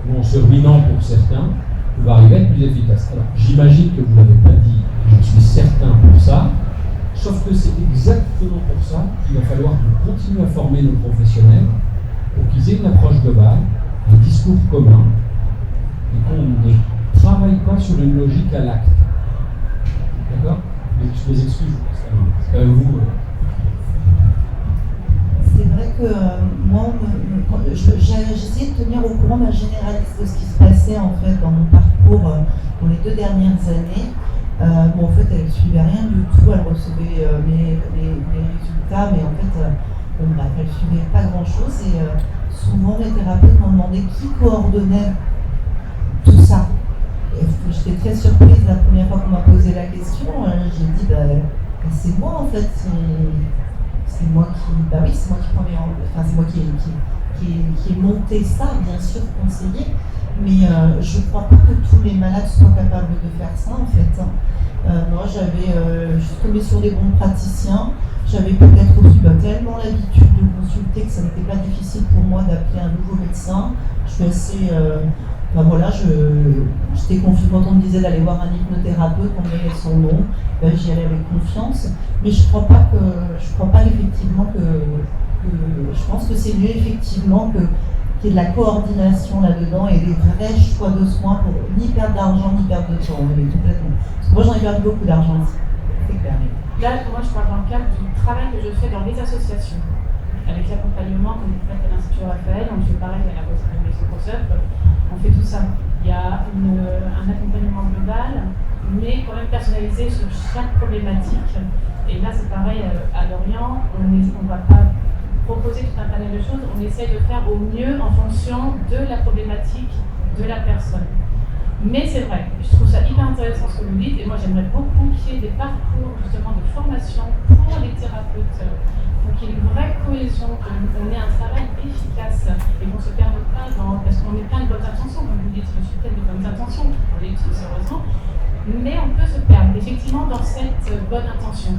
ou en se ruinant pour certains, qu'on va arriver à être plus efficace. Alors, j'imagine que vous ne l'avez pas dit, et je suis certain pour ça, sauf que c'est exactement pour ça qu'il va falloir continuer à former nos professionnels, pour qu'ils aient une approche globale, un discours commun, et qu'on ne travaille pas sur une logique à l'acte. D'accord? Je les excuse, c'est vous. C'est vrai que moi, j'ai essayé de tenir au courant d'un généraliste de ce qui se passait en fait dans mon parcours dans les 2 dernières années. En fait, elle ne suivait rien du tout, elle recevait mes résultats, mais en fait, elle ne suivait pas grand-chose. Et souvent, les thérapeutes m'ont demandé qui coordonnait tout ça. J'étais très surprise la première fois qu'on m'a posé la question. J'ai dit, c'est moi en fait. C'est moi qui, oui, c'est moi qui prends c'est moi qui ai monté ça, bien sûr, conseiller, mais je ne crois pas que tous les malades soient capables de faire ça, en fait. Moi, je suis tombée sur des bons praticiens, j'avais peut-être aussi tellement l'habitude de consulter que ça n'était pas difficile pour moi d'appeler un nouveau médecin. Je suis assez... j'étais confiante quand on me disait d'aller voir un hypnothérapeute, on me donnait son nom, j'y allais avec confiance, mais je crois pas effectivement que je pense que c'est mieux effectivement qu'il y ait de la coordination là-dedans et des vrais choix de soins pour ni perdre d'argent ni perdre de temps, mais complètement. Parce que moi j'en ai perdu beaucoup d'argent ici, c'est clair. Là, moi je parle dans le cadre du travail que je fais dans les associations, avec l'accompagnement que vous faites à l'Institut Raphaël, on fait pareil à la Maison Concept. On fait tout ça. Il y a un accompagnement global, mais quand même personnalisé sur chaque problématique. Et là, c'est pareil à Lorient, on ne va pas proposer tout un panel de choses, on essaie de faire au mieux en fonction de la problématique de la personne. Mais c'est vrai, je trouve ça hyper intéressant ce que vous dites, et moi j'aimerais beaucoup qu'il y ait des parcours justement de formation pour les thérapeutes, pour qu'il y ait une vraie cohésion, qu'on ait un travail efficace et qu'on ne se perde pas parce qu'on est plein de bonnes intentions, comme vous dites, je suis plein de bonnes intentions, on les tous heureusement, mais on peut se perdre effectivement dans cette bonne intention.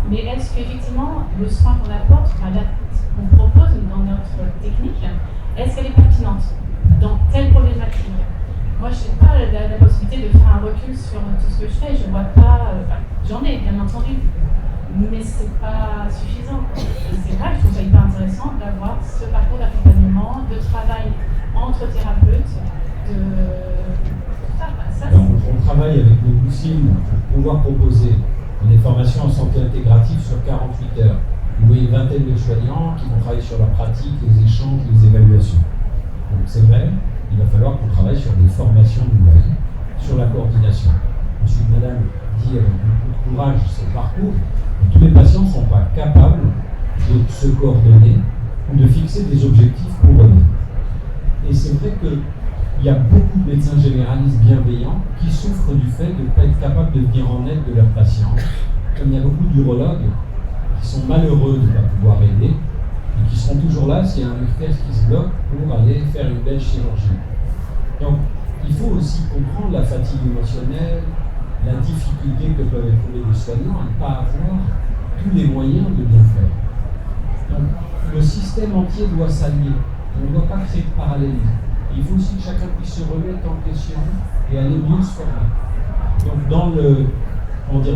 Mais est-ce qu'effectivement le soin qu'on apporte, qu'on propose dans notre technique, est-ce qu'elle est pertinente dans telle problématique? Moi, je n'ai pas la possibilité de faire un recul sur tout ce que je fais, je ne vois pas, j'en ai bien entendu, mais ce n'est pas suffisant. Et c'est vrai que je trouve ça hyper intéressant d'avoir ce parcours d'accompagnement, de travail entre thérapeutes, on travaille avec le Poussine pour pouvoir proposer des formations en santé intégrative sur 48 heures. Vous voyez une vingtaine de soignants qui vont travailler sur la pratique, les échanges, les évaluations. Donc c'est vrai, il va falloir qu'on travaille sur des formations nouvelles, sur la coordination. Ensuite, madame dit avec beaucoup de courage ce parcours, mais tous les patients ne sont pas capables de se coordonner ou de fixer des objectifs pour eux-mêmes. Et c'est vrai qu'il y a beaucoup de médecins généralistes bienveillants qui souffrent du fait de ne pas être capables de venir en aide de leurs patients. Comme il y a beaucoup d'urologues qui sont malheureux de ne pas pouvoir aider et qui seront toujours là s'il y a un urtère qui se bloque pour aller faire une belle chirurgie. Donc, il faut aussi comprendre la fatigue émotionnelle, la difficulté que peuvent éprouver les soignants à ne pas avoir tous les moyens de bien faire. Donc, le système entier doit s'allier. On ne doit pas créer de parallélisme. Il faut aussi que chacun puisse se remettre en question et aller mieux se former. Donc,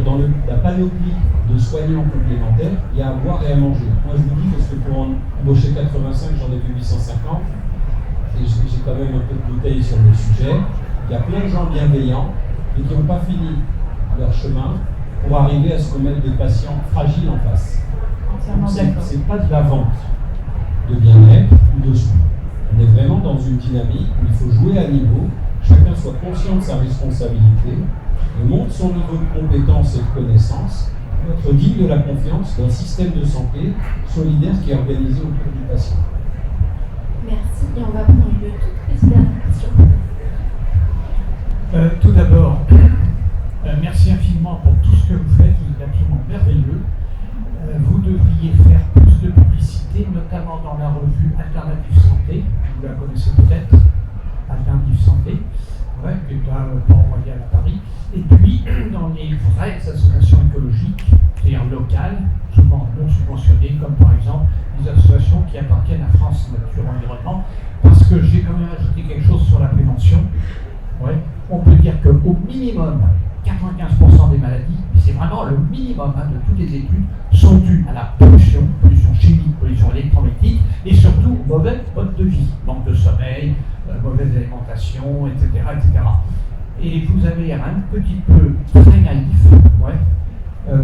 dans la panoplie de soignants complémentaires, il y a à boire et à manger. Moi, je vous dis parce que pour embaucher 85, j'en ai vu 850, et j'ai quand même un peu de bouteille sur le sujet. Il y a plein de gens bienveillants et qui n'ont pas fini leur chemin pour arriver à se remettre des patients fragiles en face. C'est pas de la vente de bien-être ou de soins. On est vraiment dans une dynamique où il faut jouer à niveau, chacun soit conscient de sa responsabilité, et montre son niveau de compétence et de connaissance, pour être digne de la confiance d'un système de santé solidaire qui est organisé autour du patient. Merci, et on va prendre une toute petite dernière question. Tout d'abord, merci infiniment pour tout ce que vous faites, c'est absolument merveilleux. Vous devriez faire plus de publicité, notamment dans la revue Alternative Santé, vous la connaissez peut-être, Alternative Santé, qui est un port royal à Paris, et puis dans les vraies associations écologiques, c'est-à-dire locales, souvent non subventionnées, comme par exemple les associations qui appartiennent à France Nature Environnement, parce que j'ai quand même ajouté quelque chose sur la prévention. On peut dire qu'au minimum, 95% des maladies, mais c'est vraiment le minimum de toutes les études, sont dues à la pollution chimique, pollution électromagnétique, et surtout aux mauvaises bonnes formation, etc., etc. Et vous avez un petit peu très naïf,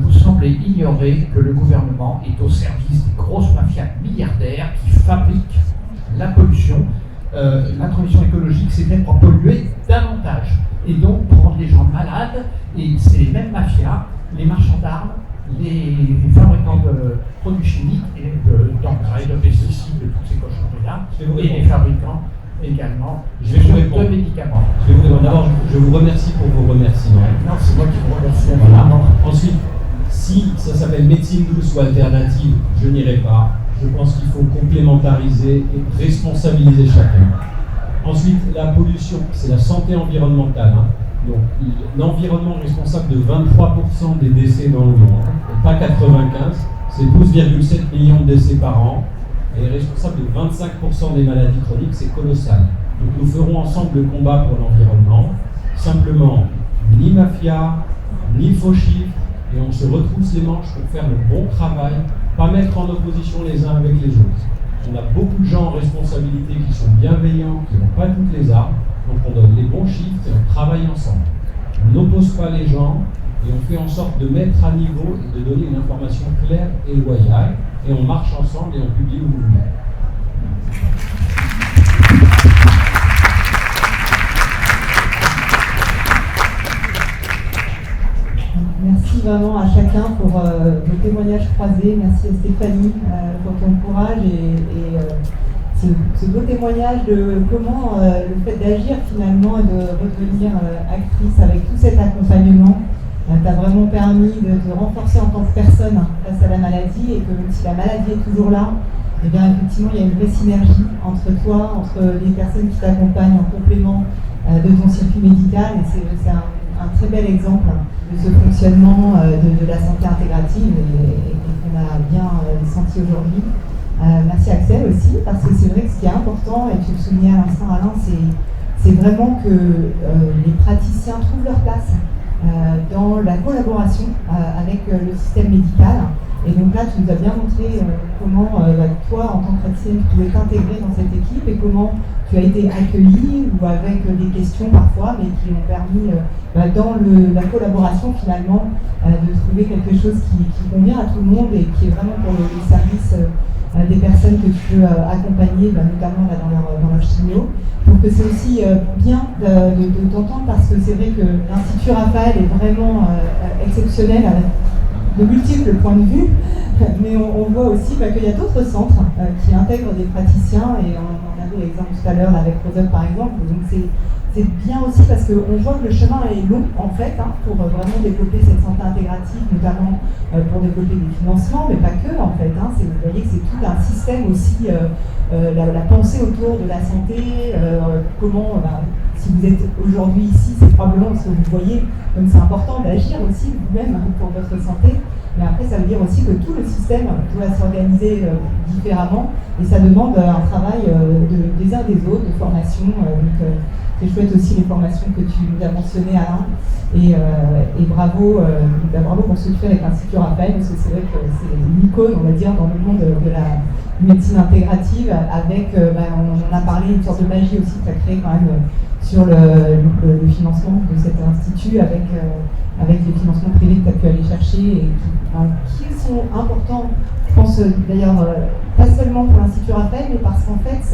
vous semblez ignorer que le gouvernement est au service des grosses mafias milliardaires qui fabriquent la pollution. La transition écologique, c'est fait pour polluer davantage et donc pour rendre les gens malades. Et c'est les mêmes mafias, les marchands d'armes, les fabricants de produits chimiques et d'engrais, de pesticides, de toutes ces cochonneries-là, et les fabricants également de médicaments. D'abord, je vous remercie pour vos remerciements. Non, c'est moi qui vous remercie. Voilà. Ensuite, si ça s'appelle médecine douce ou alternative, je n'irai pas. Je pense qu'il faut complémentariser et responsabiliser chacun. Ensuite, la pollution, c'est la santé environnementale. Donc, l'environnement est responsable de 23% des décès dans le monde, et pas 95%. C'est 12,7 millions de décès par an. Et est responsable de 25% des maladies chroniques, c'est colossal. Donc nous ferons ensemble le combat pour l'environnement. Simplement, ni mafia, ni faux chiffres, et on se retrousse les manches pour faire le bon travail, pas mettre en opposition les uns avec les autres. On a beaucoup de gens en responsabilité qui sont bienveillants, qui n'ont pas toutes les armes, donc on donne les bons chiffres et on travaille ensemble. On n'oppose pas les gens et on fait en sorte de mettre à niveau et de donner une information claire et loyale, et on marche ensemble et on publie le mouvement. Merci vraiment à chacun pour vos témoignages croisés. Merci à Stéphanie pour ton courage et ce beau témoignage de comment le fait d'agir finalement et de redevenir actrice avec tout cet accompagnement t'a vraiment permis de te renforcer en tant que personne face à la maladie, et que même si la maladie est toujours là, eh bien effectivement il y a une vraie synergie entre toi, entre les personnes qui t'accompagnent en complément de ton circuit médical, et c'est un très bel exemple de ce fonctionnement de la santé intégrative et qu'on a bien senti aujourd'hui. Merci Axel aussi, parce que c'est vrai que ce qui est important, et tu le soulignais à l'instant Alain, c'est vraiment que les praticiens trouvent leur place dans la collaboration avec le système médical. Et donc là, tu nous as bien montré comment toi, en tant que praticienne, tu pouvais t'intégrer dans cette équipe, et comment tu as été accueillie, ou avec des questions parfois, mais qui ont permis, dans la collaboration finalement, de trouver quelque chose qui convient à tout le monde et qui est vraiment pour le service des personnes que tu peux accompagner, notamment dans leur chimio. Donc c'est aussi bien de t'entendre, parce que c'est vrai que l'Institut Raphaël est vraiment exceptionnel avec de multiples points de vue, mais on voit aussi qu'il y a d'autres centres qui intègrent des praticiens, et on avait l'exemple tout à l'heure avec Rodolphe par exemple. Donc c'est bien aussi parce qu'on voit que le chemin est long en fait, pour vraiment développer cette santé intégrative, notamment pour développer des financements, mais pas que en fait. Vous voyez que c'est tout un système aussi, la pensée autour de la santé, comment, si vous êtes aujourd'hui ici, c'est probablement parce que vous voyez comme c'est important d'agir aussi vous-même pour votre santé. Mais après, ça veut dire aussi que tout le système doit s'organiser différemment, et ça demande un travail des uns des autres, de formation. C'est chouette aussi les formations que tu nous as mentionnées, Alain, et bravo, bravo pour ce que tu fais avec l'Institut Raphaël, parce que c'est vrai que c'est une icône, on va dire, dans le monde de la médecine intégrative, avec, on en a parlé, une sorte de magie aussi que tu as créée quand même sur le financement de cet institut, avec les financements privés que tu as pu aller chercher, et qui sont importants, je pense d'ailleurs, pas seulement pour l'Institut Raphaël, mais parce qu'en fait,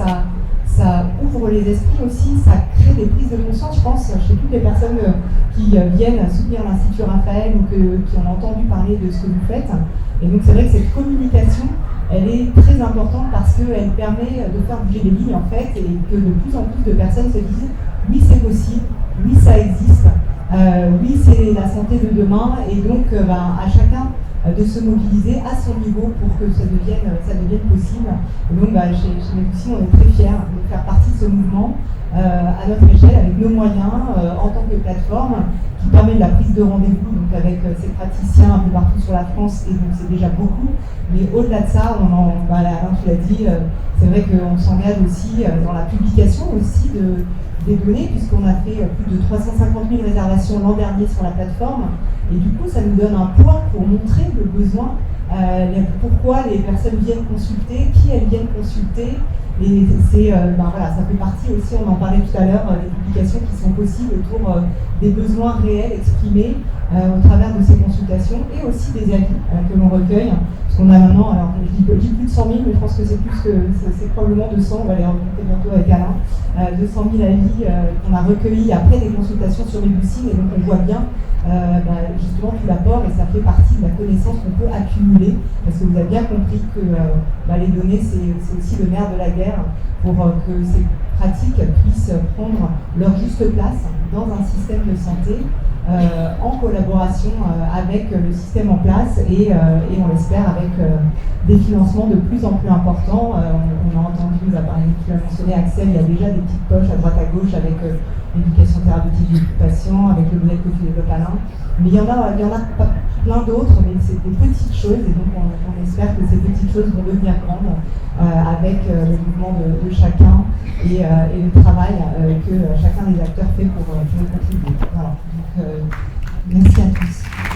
ça ouvre les esprits aussi, ça crée des prises de conscience, je pense, chez toutes les personnes qui viennent soutenir l'Institut Raphaël, ou qui ont entendu parler de ce que vous faites. Et donc c'est vrai que cette communication, elle est très importante, parce qu'elle permet de faire bouger les lignes en fait, et que de plus en plus de personnes se disent oui, c'est possible, oui, ça existe, oui, c'est la santé de demain, et donc à chacun de se mobiliser à son niveau pour que ça devienne possible. Et donc chez Médoucine, on est très fiers de faire partie de ce mouvement à notre échelle, avec nos moyens, en tant que plateforme qui permet de la prise de rendez-vous, donc avec ces praticiens un peu partout sur la France, et donc c'est déjà beaucoup. Mais au-delà de ça, Alain, tu l'as dit, c'est vrai qu'on s'engage aussi dans la publication aussi des données, puisqu'on a fait plus de 350 000 réservations l'an dernier sur la plateforme, et du coup ça nous donne un poids pour montrer le besoin, pourquoi les personnes viennent consulter, qui elles viennent consulter, Et voilà, ça fait partie aussi, on en parlait tout à l'heure, des publications qui sont possibles autour des besoins réels exprimés au travers de ces consultations et aussi des avis que l'on recueille. Parce qu'on a maintenant, alors je dis plus de 100 000, mais je pense que c'est probablement 200, on va les remonter bientôt avec Alain, 200 000 avis qu'on a recueillis après des consultations sur Médoucine, et donc on voit bien justement tout l'apport, et ça fait partie de la connaissance qu'on peut accumuler, parce que vous avez bien compris que les données c'est aussi le nerf de la guerre pour que ces pratiques puissent prendre leur juste place dans un système de santé en collaboration avec le système en place et on l'espère avec des financements de plus en plus importants. On a entendu, tu l'as mentionné Axel, il y a déjà des petites poches à droite à gauche avec l'éducation thérapeutique du patient, avec le modèle que tu développes Alain. Mais il y en a plein d'autres, mais c'est des petites choses, et donc on espère que ces petites choses vont devenir grandes avec le mouvement de chacun et le travail que chacun des acteurs fait pour contribuer. Voilà. Donc, merci à tous.